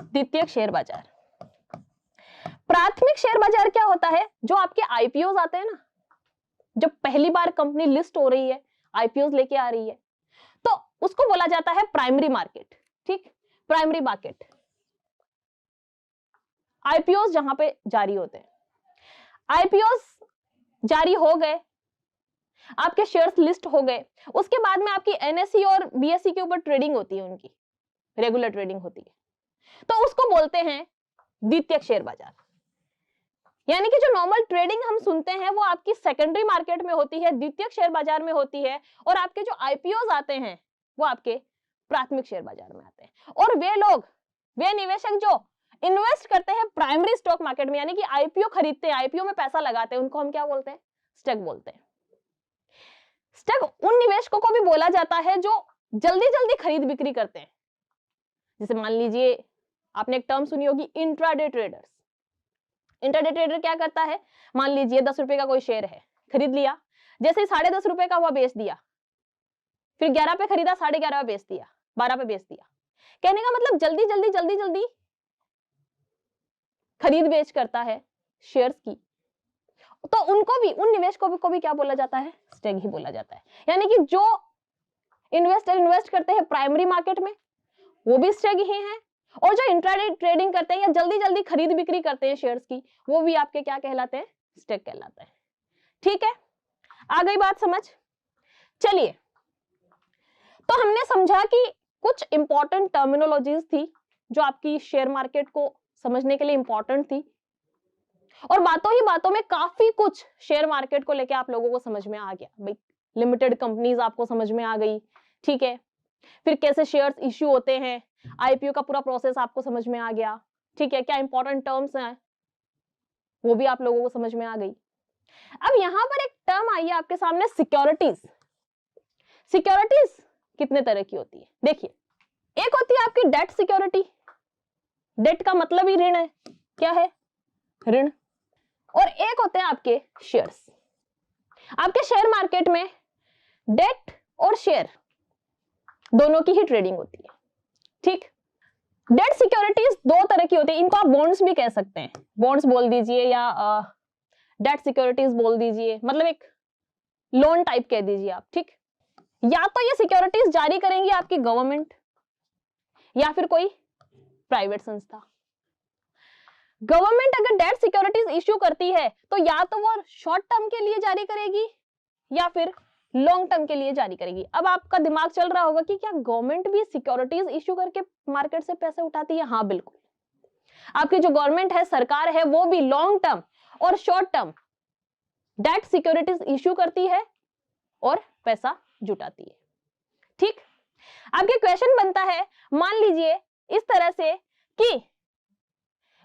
द्वितीयक शेयर बाजार, प्राथमिक शेयर बाजार क्या होता है? जो आपके आईपीओ आते हैं ना, जब पहली बार कंपनी लिस्ट हो रही है, आईपीओ लेके आ रही है, तो उसको बोला जाता है प्राइमरी मार्केट। ठीक, प्राइमरी मार्केट, आईपीओ जहां पे जारी होते हैं। आईपीओ जारी हो गए, आपके शेयर्स लिस्ट हो गए, उसके बाद में आपकी एनएसई और बीएसई के ऊपर ट्रेडिंग होती है, उनकी रेगुलर ट्रेडिंग होती है, तो उसको बोलते हैं द्वितीयक शेयर बाजार। यानी कि जो नॉर्मल ट्रेडिंग हम सुनते हैं वो आपकी सेकेंडरी मार्केट में होती है, द्वितीयक शेयर बाजार में होती है, और आपके जो आईपीओ आते हैं वो आपके प्राथमिक शेयर बाजार में आते हैं। और वे लोग, वे निवेशक जो इन्वेस्ट करते हैं प्राइमरी स्टॉक मार्केट में, यानी कि आईपीओ खरीदते हैं, आईपीओ में पैसा लगाते हैं, उनको हम क्या बोलते हैं? स्टॉक बोलते हैं। स्टॉक उन निवेशकों को भी बोला जाता है जो जल्दी जल्दी खरीद बिक्री करते हैं। जैसे मान लीजिए आपने एक टर्म सुनी होगी, इंट्राडे ट्रेडर्स। इंट्राडे ट्रेडर क्या करता है? मान लीजिए 10 रुपए का कोई शेयर है, खरीद लिया, जैसे ही 10.5 रुपए का हुआ बेच दिया, फिर 11 पे खरीदा, 11.5 पे बेच दिया, 12 पे बेच दिया। कहने का मतलब जल्दी जल्दी जल्दी जल्दी खरीद बेच करता है शेयर्स की, तो उनको भी, उन निवेशकों को भी क्या बोला जाता है? स्टॉक ही बोला जाता है। यानी कि जो इन्वेस्टर इन्वेस्ट करते हैं प्राइमरी मार्केट में वो भी स्टॉक ही हैं, और जो इंट्राडे ट्रेडिंग करते हैं या जल्दी जल्दी खरीद बिक्री करते हैं शेयर्स की, वो भी आपके क्या कहलाते हैं? स्टॉक कहलाते हैं। ठीक है, आ गई बात समझ? चलिए, तो हमने समझा कि कुछ इंपॉर्टेंट टर्मिनोलॉजीज थी जो आपकी शेयर मार्केट को समझने के लिए इंपॉर्टेंट थी, और बातों ही बातों में काफी कुछ शेयर मार्केट को लेके आप लोगों को समझ में आ गया। भाई, लिमिटेड कंपनीज आपको समझ में आ गई, ठीक है, फिर कैसे शेयर्स इश्यू होते हैं, आईपीओ का पूरा प्रोसेस आपको समझ में आ गया, ठीक है, क्या इंपॉर्टेंट टर्म्स हैं वो भी आप लोगों को समझ में आ गई। अब यहां पर एक टर्म आई है आपके सामने, सिक्योरिटीज। सिक्योरिटीज कितने तरह की होती है? देखिए, एक होती है आपकी डेट सिक्योरिटी। डेट का मतलब ही ऋण है, क्या है? ऋण। और एक होते हैं आपके शेयर्स। आपके शेयर मार्केट में डेट और शेयर दोनों की ही ट्रेडिंग होती है। ठीक, डेट सिक्योरिटीज दो तरह की होती है, इनको आप बॉन्ड्स भी कह सकते हैं, बॉन्ड्स बोल दीजिए या डेट सिक्योरिटीज बोल दीजिए, मतलब एक लोन टाइप कह दीजिए आप। ठीक, या तो ये सिक्योरिटीज जारी करेंगी आपकी गवर्नमेंट या फिर कोई प्राइवेट संस्था। गवर्नमेंट अगर डेट सिक्योरिटीज इश्यू करती है तो या तो वो शॉर्ट टर्म के लिए जारी करेगी या फिर लॉन्ग टर्म के लिए जारी करेगी। अब आपका दिमाग चल रहा होगा कि क्या गवर्नमेंट भी सिक्योरिटीज इश्यू करके मार्केट से पैसे उठाती है? हाँ, बिल्कुल। आपकी जो गवर्नमेंट है, सरकार है, वो भी लॉन्ग टर्म और short term debt securities issue करती है और पैसा जुटाती है। ठीक, आपके क्वेश्चन बनता है, मान लीजिए इस तरह से कि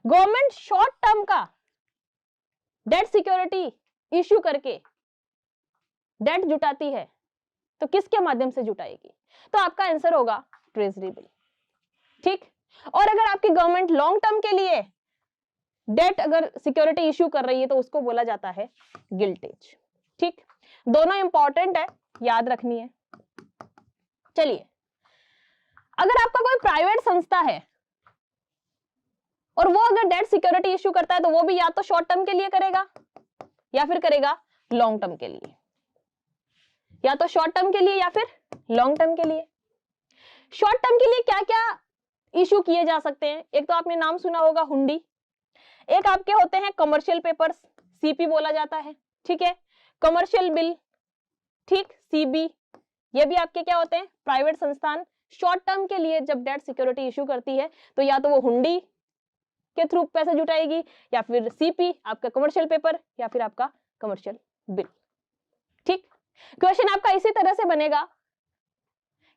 गवर्नमेंट शॉर्ट टर्म का डेट सिक्योरिटी इश्यू करके डेट जुटाती है, तो किसके माध्यम से जुटाएगी? तो आपका आंसर होगा ट्रेजरी बिल। ठीक, और अगर आपकी गवर्नमेंट लॉन्ग टर्म के लिए डेट अगर सिक्योरिटी इश्यू कर रही है तो उसको बोला जाता है गिल्टेज। ठीक, दोनों इंपॉर्टेंट है, याद रखनी है। चलिए, अगर आपका कोई प्राइवेट संस्था है और वो अगर डेट सिक्योरिटी इश्यू करता है तो वो भी या तो शॉर्ट टर्म के लिए करेगा या फिर करेगा लॉन्ग टर्म के लिए, या तो शॉर्ट टर्म के लिए या फिर लॉन्ग टर्म के लिए। शॉर्ट टर्म के लिए क्या क्या इश्यू किए जा सकते हैं? एक तो आपने नाम सुना होगा हुंडी, एक आपके होते हैं कमर्शियल पेपर्स, सीपी बोला जाता है। ठीक है, कमर्शियल बिल, ठीक, सीबी, ये भी आपके क्या होते हैं? प्राइवेट संस्थान शॉर्ट टर्म के लिए जब डेट सिक्योरिटी इश्यू करती है तो या तो वो हुंडी के थ्रू पैसे जुटाएगी या फिर सीपी आपका कमर्शियल पेपर या फिर आपका कमर्शियल बिल। ठीक, क्वेश्चन आपका इसी तरह से बनेगा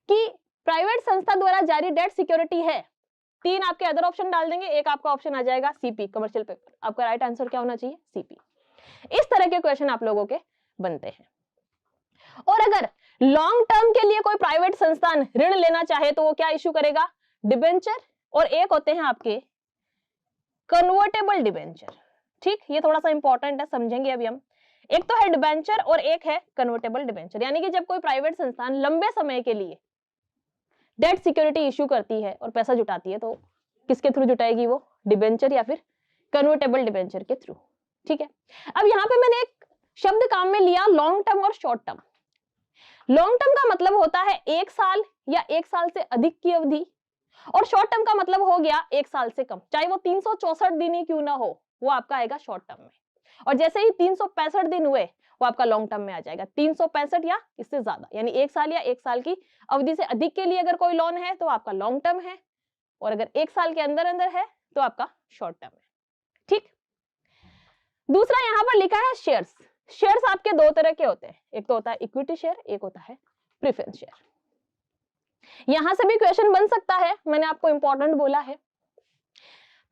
कि प्राइवेट संस्था द्वारा जारी डेट सिक्योरिटी है, तीन आपके अदर ऑप्शन डाल देंगे, एक आपका ऑप्शन आ जाएगा सीपी कमर्शियल पेपर। आपका राइट आंसर क्या होना चाहिए? सीपी। इस तरह के क्वेश्चन आप लोगों के बनते हैं। और अगर लॉन्ग टर्म के लिए कोई प्राइवेट संस्थान ऋण लेना चाहे तो वो क्या इश्यू करेगा? डिबेंचर। और एक होते हैं आपके कन्वर्टेबल डिबेंचर। ठीक, ये थोड़ा सा इंपॉर्टेंट है, समझेंगे अभी हम। एक तो है डिबेंचर और एक है कन्वर्टेबल डिबेंचर, यानी कि जब कोई प्राइवेट संस्थान लंबे समय के लिए डेट सिक्योरिटी इश्यू करती है और पैसा जुटाती है तो किसके थ्रू जुटाएगी वो? डिबेंचर या फिर कन्वर्टेबल डिबेंचर के थ्रू। ठीक है, अब यहां पे मैंने एक शब्द काम में लिया, लॉन्ग टर्म और शॉर्ट टर्म। लॉन्ग टर्म का मतलब होता है 1 साल या 1 साल से अधिक की अवधि, और शॉर्ट टर्म का मतलब हो गया 1 साल से कम, चाहे वो 364 दिन ही क्यों ना हो, वो आपका आएगा शॉर्ट टर्म में। और जैसे ही 365 दिन हुए वो आपका लॉन्ग टर्म में आ जाएगा। 365 या इससे ज्यादा, यानी 1 साल या 1 साल की अवधि से अधिक के लिए अगर कोई लोन है तो आपका लॉन्ग टर्म है, और अगर 1 साल के अंदर अंदर है तो आपका शॉर्ट टर्म है। ठीक, दूसरा यहां पर लिखा है शेयर्स। शेयर्स आपके दो तरह के होते हैं, एक तो होता है इक्विटी शेयर, एक होता है प्रेफरेंस शेयर। यहां से भी क्वेश्चन बन सकता है, मैंने आपको इंपॉर्टेंट बोला है।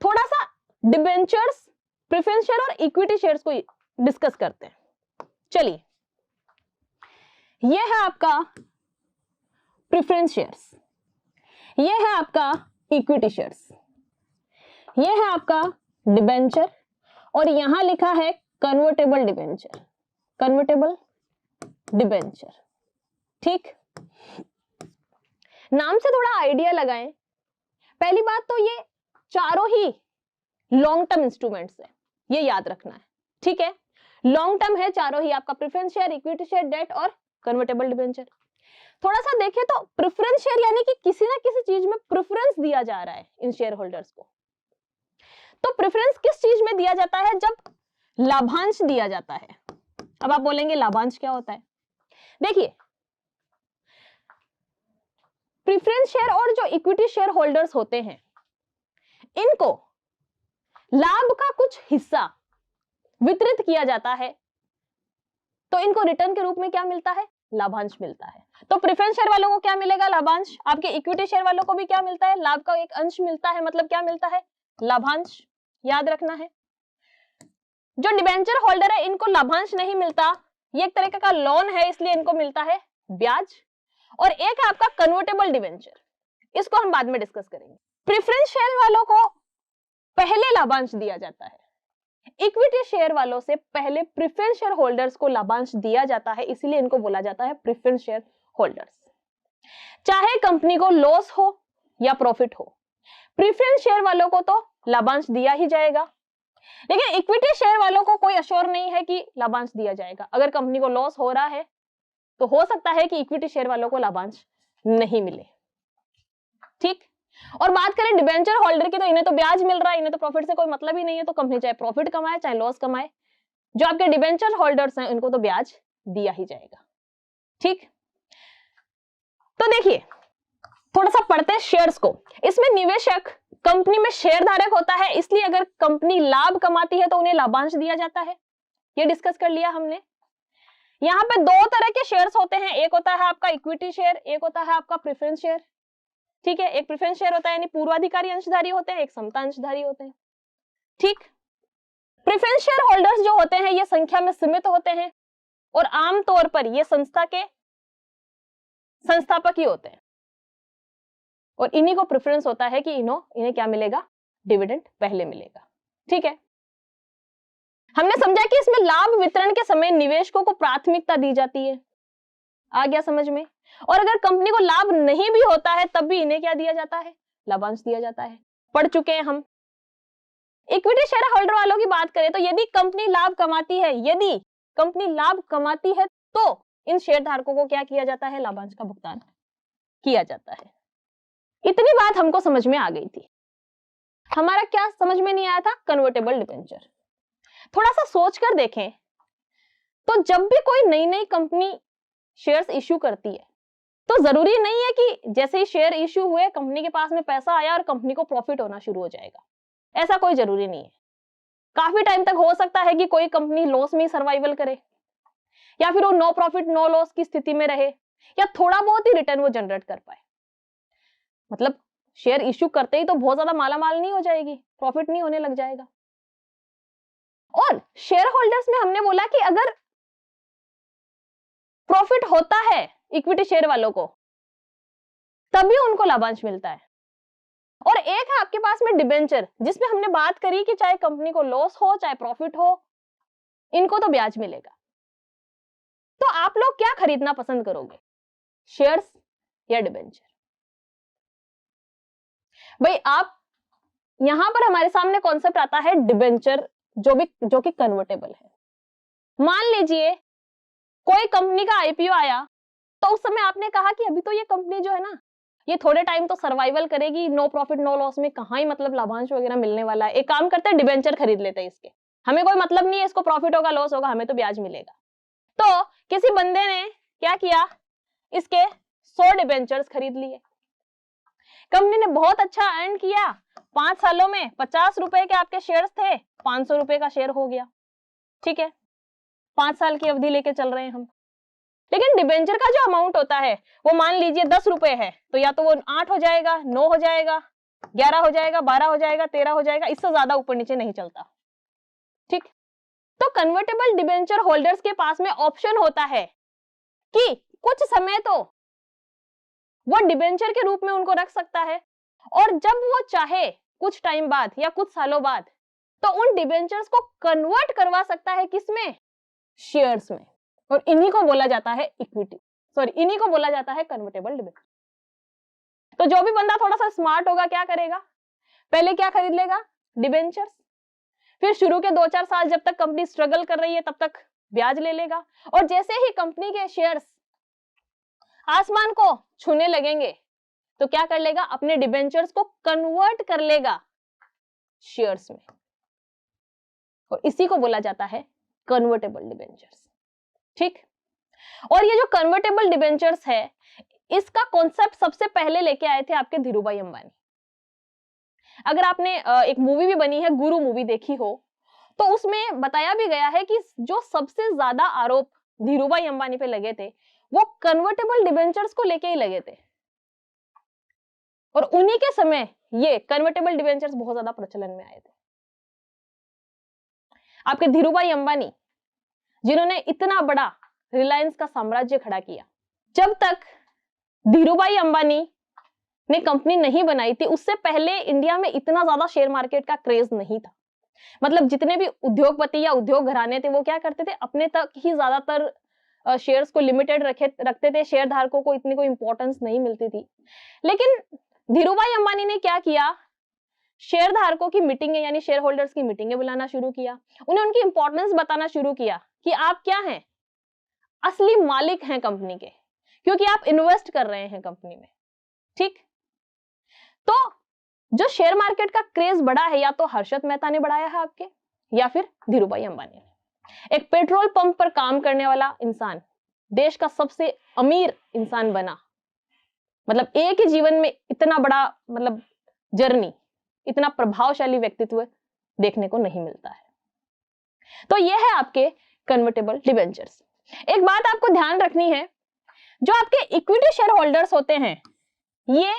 थोड़ा सा डिबेंचर्स, प्रेफरेंस शेयर और इक्विटी शेयर्स को डिस्कस करते हैं। चलिए, यह है आपका प्रेफरेंस शेयर्स, यह है आपका इक्विटी शेयर्स, यह है आपका डिबेंचर, और यहां लिखा है कन्वर्टेबल डिबेंचर, कन्वर्टेबल डिबेंचर। ठीक, नाम से थोड़ा आइडिया लगाएं। पहली बात तो ये चारों ही लॉन्ग टर्म इंस्ट्रूमेंट्स है, ये याद रखना है। ठीक है, लॉन्ग टर्म है चारों ही, आपका preference share, equity share, debt और कन्वर्टेबल डिबेंचर। थोड़ा सा देखें तो प्रेफरेंस शेयर यानी कि किसी ना किसी चीज में प्रेफरेंस दिया जा रहा है इन शेयर होल्डर्स को। तो प्रेफरेंस किस चीज में दिया जाता है? जब लाभांश दिया जाता है। अब आप बोलेंगे लाभांश क्या होता है? देखिए, प्रेफरेंस शेयर और जो इक्विटी शेयर होल्डर्स होते हैं, इनको लाभ का कुछ हिस्सा वितरित किया जाता है, तो इनको रिटर्न के रूप में क्या मिलता है? लाभांश मिलता है। तो प्रेफरेंस शेयर वालों को क्या मिलेगा? लाभांश। आपके इक्विटी शेयर वालों को भी क्या मिलता है? लाभ का एक अंश मिलता है, मतलब क्या मिलता है? लाभांश। याद रखना है। जो डिबेंचर होल्डर है इनको लाभांश नहीं मिलता, ये एक तरह का लोन है, इसलिए इनको मिलता है ब्याज। और एक है आपका कन्वर्टेबल डिबेंचर, इसको हम बाद में डिस्कस करेंगे। प्रेफरेंस शेयर वालों को पहले लाभांश दिया जाता है, इक्विटी शेयर वालों से पहले प्रेफरेंस शेयर होल्डर्स को लाभांश दिया जाता है, इसीलिए इनको बोला जाता है प्रेफरेंस शेयर होल्डर्स। चाहे कंपनी को लॉस हो या प्रॉफिट हो, प्रेफरेंस शेयर वालों को तो लाभांश दिया ही जाएगा। लेकिन इक्विटी शेयर वालों को कोई अश्योर नहीं है कि लाभांश दिया जाएगा। अगर कंपनी को लॉस हो रहा है तो हो सकता है कि इक्विटी शेयर वालों को लाभांश नहीं मिले। ठीक, और बात करें डिबेंचर होल्डर की, तो इन्हें तो ब्याज मिल रहा है, इन्हें तो प्रॉफिट से कोई मतलब ही नहीं है। तो कंपनी चाहे प्रॉफिट कमाए चाहे लॉस कमाए, जो आपके डिबेंचर होल्डर्स हैं उनको तो ब्याज दिया ही जाएगा। ठीक, तो देखिए थोड़ा सा पढ़ते हैं शेयर्स को। इसमें निवेशक कंपनी में शेयर धारक होता है, इसलिए अगर कंपनी लाभ कमाती है तो उन्हें लाभांश दिया जाता है, ये डिस्कस कर लिया हमने। यहाँ पे दो तरह के शेयर्स होते हैं, एक होता है आपका इक्विटी शेयर, एक होता है आपका प्रेफरेंस शेयर। ठीक है, एक प्रेफरेंस शेयर होता है यानी पूर्वाधिकारी अंशधारी होते हैं, एक समता अंशधारी होते हैं। ठीक, प्रेफरेंस शेयर होल्डर्स जो होते हैं ये संख्या में सीमित होते हैं और आमतौर पर ये संस्था के संस्थापक ही होते हैं, और इन्हीं को प्रेफरेंस होता है कि इन्हें क्या मिलेगा? डिविडेंड पहले मिलेगा। ठीक है, हमने समझा कि इसमें लाभ वितरण के समय निवेशकों को प्राथमिकता दी जाती है, आ गया समझ में? और अगर कंपनी को लाभ नहीं भी होता है तब भी इन्हें क्या दिया जाता है? लाभांश दिया जाता है। पढ़ चुके हैं हम। इक्विटी शेयर होल्डर वालों की बात करें तो यदि कंपनी लाभ कमाती है, यदि कंपनी लाभ कमाती है तो इन शेयर धारकों को क्या किया जाता है? लाभांश का भुगतान किया जाता है। इतनी बात हमको समझ में आ गई थी। हमारा क्या समझ में नहीं आया था? Convertible debenture. थोड़ा सा सोच कर देखें तो जब भी कोई नई नई कंपनी शेयर्स इश्यू करती है तो जरूरी नहीं है कि जैसे ही शेयर इश्यू हुए कंपनी के पास में पैसा आया और कंपनी को प्रॉफिट होना शुरू हो जाएगा, ऐसा कोई जरूरी नहीं है। काफी टाइम तक हो सकता है कि कोई कंपनी लॉस में ही सर्वाइवल करे, या फिर वो नो प्रॉफिट नो लॉस की स्थिति में रहे, या थोड़ा बहुत ही रिटर्न वो जनरेट कर पाए। मतलब शेयर इश्यू करते ही तो बहुत ज्यादा मालामाल नहीं हो जाएगी, प्रॉफिट नहीं होने लग जाएगा। और शेयर होल्डर्स में हमने बोला कि अगर प्रॉफिट होता है इक्विटी शेयर वालों को, तभी उनको लाभांश मिलता है। और एक है आपके पास में डिबेंचर, जिसमें हमने बात करी कि चाहे कंपनी को लॉस हो चाहे प्रॉफिट हो, इनको तो ब्याज मिलेगा। तो आप लोग क्या खरीदना पसंद करोगे, शेयर्स या डिबेंचर? भाई आप यहां पर हमारे सामने कॉन्सेप्ट आता है डिबेंचर, जो कि कन्वर्टेबल है। मान लीजिए कोई कंपनी का आईपीओ आया, तो उस समय आपने कहा कि अभी तो ये कंपनी जो है ना, ये थोड़े टाइम तो सर्वाइवल करेगी, नो प्रॉफिट नो लॉस में कहां ही मतलब लाभांश वगैरह मिलने वाला है, एक काम करते हैं डिबेंचर खरीद लेते हैं इसके, हमें कोई मतलब नहीं है इसको प्रॉफिट होगा लॉस होगा, हमें तो ब्याज मिलेगा। तो किसी बंदे ने क्या किया, इसके 100 डिबेंचर्स खरीद लिए। कंपनी ने बहुत अच्छा अर्न किया, 5 सालों में 50 रुपए के आपके शेयर्स थे, 500 रुपए का शेयर हो गया। ठीक है, 5 साल की अवधि लेके चल रहे हैं हम। लेकिन डिबेंचर का जो अमाउंट होता है वो मान लीजिए 10 रुपए है, तो या तो वो 8 हो जाएगा, 9 हो जाएगा, 11 हो जाएगा, 12 हो जाएगा, 13 हो जाएगा, इससे ज्यादा ऊपर नीचे नहीं चलता। ठीक, तो कन्वर्टेबल डिबेंचर होल्डर्स के पास में ऑप्शन होता है कि कुछ समय तो वो डिबेंचर के रूप में उनको रख सकता है, और जब वो चाहे कुछ टाइम बाद या कुछ सालों बाद, तो उन डिबेंचर्स को कन्वर्ट करवा सकता है, किसमें, शेयर्स में। और इन्हीं को बोला जाता है इन्हीं को बोला जाता है कन्वर्टेबल डिबेंचर। तो जो भी बंदा थोड़ा सा स्मार्ट होगा क्या करेगा, पहले क्या खरीद लेगा, डिबेंचर्स, फिर शुरू के 2-4 साल जब तक कंपनी स्ट्रगल कर रही है तब तक ब्याज ले लेगा, और जैसे ही कंपनी के शेयर्स आसमान को छूने लगेंगे तो क्या कर लेगा, अपने डिबेंचर्स को कन्वर्ट कर लेगा शेयर्स में, और इसी को बोला जाता है कन्वर्टेबल डिबेंचर्स। ठीक, और ये जो कन्वर्टेबल डिबेंचर्स है, इसका कॉन्सेप्ट सबसे पहले लेके आए थे आपके धीरूभाई अंबानी। अगर आपने एक मूवी भी बनी है गुरु मूवी देखी हो, तो उसमें बताया भी गया है कि जो सबसे ज्यादा आरोप धीरूभाई अंबानी पे लगे थे वो कन्वर्टेबल डिबेंचर्स को लेके ही लगे थे, और उन्हीं के समय ये कन्वर्टेबल डिबेंचर्स बहुत ज्यादा प्रचलन में आए थे। आपके धीरूभाई अंबानी, जिन्होंने इतना बड़ा रिलायंस का साम्राज्य खड़ा किया, जब तक धीरूभाई अंबानी ने कंपनी नहीं बनाई थी, उससे पहले इंडिया में इतना ज्यादा शेयर मार्केट का क्रेज नहीं था। मतलब जितने भी उद्योगपति या उद्योग घराने थे वो क्या करते थे, अपने तक ही ज्यादातर शेयर्स को लिमिटेड रखते थे, शेयर धारकों को इतनी कोई इंपॉर्टेंस नहीं मिलती थी। लेकिन धीरूभाई अंबानी ने क्या किया, शेयर धारकों की मीटिंगें यानी शेयर होल्डर्स की मीटिंगें बुलाना शुरू किया, उन्हें उनकी इंपॉर्टेंस बताना शुरू किया कि आप क्या हैं, असली मालिक हैं कंपनी के, क्योंकि आप इन्वेस्ट कर रहे हैं कंपनी में। ठीक, तो जो शेयर मार्केट का क्रेज बढ़ा है, या तो हर्षद मेहता ने बढ़ाया है आपके, या फिर धीरूभाई अंबानी ने। एक पेट्रोल पंप पर काम करने वाला इंसान देश का सबसे अमीर इंसान बना, मतलब एक ही जीवन में इतना बड़ा मतलब जर्नी, इतना प्रभावशाली व्यक्तित्व देखने को नहीं मिलता है। तो यह है आपके कन्वर्टेबल डिबेंचर्स। एक बात आपको ध्यान रखनी है, जो आपके इक्विटी शेयर होल्डर्स होते हैं ये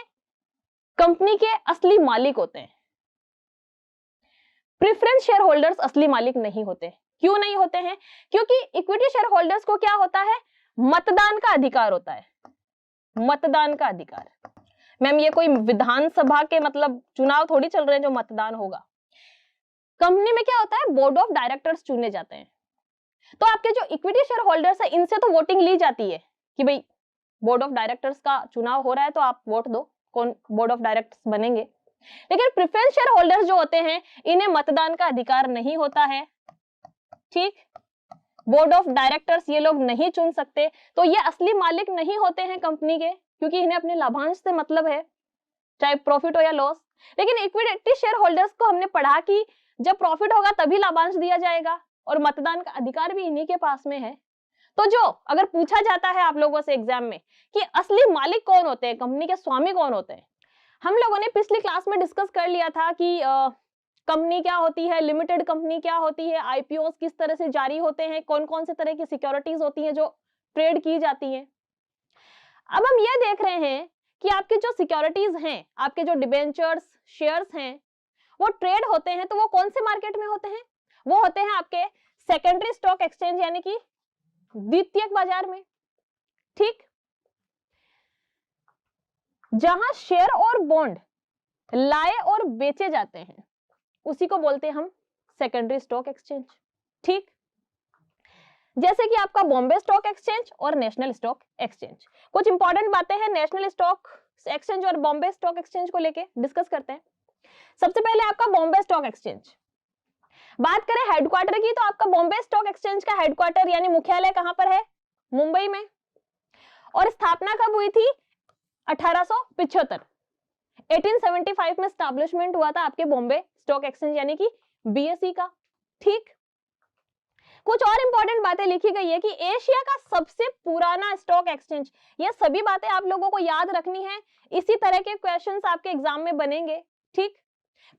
कंपनी के असली मालिक होते हैं। प्रेफरेंस शेयर होल्डर्स असली मालिक नहीं होते। क्यों नहीं होते हैं? क्योंकि इक्विटी शेयर होल्डर्स को क्या होता है, मतदान का अधिकार होता है। मतदान का अधिकार, मैम ये कोई विधानसभा के मतलब चुनाव थोड़ी चल रहे हैं जो मतदान होगा। कंपनी में क्या होता है, बोर्ड ऑफ डायरेक्टर्स चुने जाते हैं। तो आपके जो इक्विटी शेयर होल्डर्स है इनसे तो वोटिंग ली जाती है कि भाई बोर्ड ऑफ डायरेक्टर्स का चुनाव हो रहा है तो आप वोट दो, कौन बोर्ड ऑफ डायरेक्टर्स बनेंगे। लेकिन प्रेफरेंस शेयर होल्डर्स जो होते हैं इन्हें मतदान का अधिकार नहीं होता है। ठीक, बोर्ड ऑफ डायरेक्टर्स ये लोग नहीं चुन सकते, तो ये असली मालिक नहीं होते हैं कंपनी के, क्योंकि इन्हें अपने लाभांश से मतलब है, चाहे प्रॉफिट हो या लॉस। लेकिन इक्विटी शेयर होल्डर्स को हमने पढ़ा कि जब प्रॉफिट होगा तभी लाभांश दिया जाएगा, और मतदान का अधिकार भी इन्हीं के पास में है। तो जो अगर पूछा जाता है आप लोगों से एग्जाम में कि असली मालिक कौन होते हैं, कंपनी के स्वामी कौन होते हैं, हम लोगों ने पिछली क्लास में डिस्कस कर लिया था कि कंपनी क्या होती है, लिमिटेड कंपनी क्या होती है, आईपीओ किस तरह से जारी होते हैं, कौन कौन से तरह की सिक्योरिटीज होती हैं जो ट्रेड की जाती हैं। अब हम ये देख रहे हैं कि आपके जो सिक्योरिटीज हैं, आपके जो डिबेंचर्स शेयर्स हैं वो ट्रेड होते हैं, तो वो कौन से मार्केट में होते हैं, वो होते हैं आपके सेकेंडरी स्टॉक एक्सचेंज यानी कि द्वितीयक बाजार में। ठीक। जहां शेयर और बॉन्ड लाए और बेचे जाते हैं उसी को बोलते हैं हम सेकेंडरी स्टॉक एक्सचेंज। ठीक, जैसे कि आपका बॉम्बे स्टॉक एक्सचेंज और नेशनल स्टॉक एक्सचेंज। कुछ इंपॉर्टेंट बातें हैं नेशनल स्टॉक एक्सचेंज और बॉम्बे स्टॉक एक्सचेंज को लेके डिस्कस करते हैं। सबसे पहले आपका बॉम्बे स्टॉक एक्सचेंज। बात करें हेडक्वार्टर की तो आपका बॉम्बे स्टॉक एक्सचेंज का हेडक्वार्टर यानी मुख्यालय कहां पर है? मुंबई में। और स्थापना कब हुई थी? 1875। 1875 में स्टैब्लिशमेंट हुआ था आपके बॉम्बे स्टॉक एक्सचेंज यानी कि बीएसई का। ठीक, कुछ और इंपॉर्टेंट बातें लिखी गई है कि एशिया का सबसे पुराना स्टॉक एक्सचेंज। ये सभी बातें आप लोगों को याद रखनी है, इसी तरह के क्वेश्चंस आपके एग्जाम में बनेंगे। ठीक,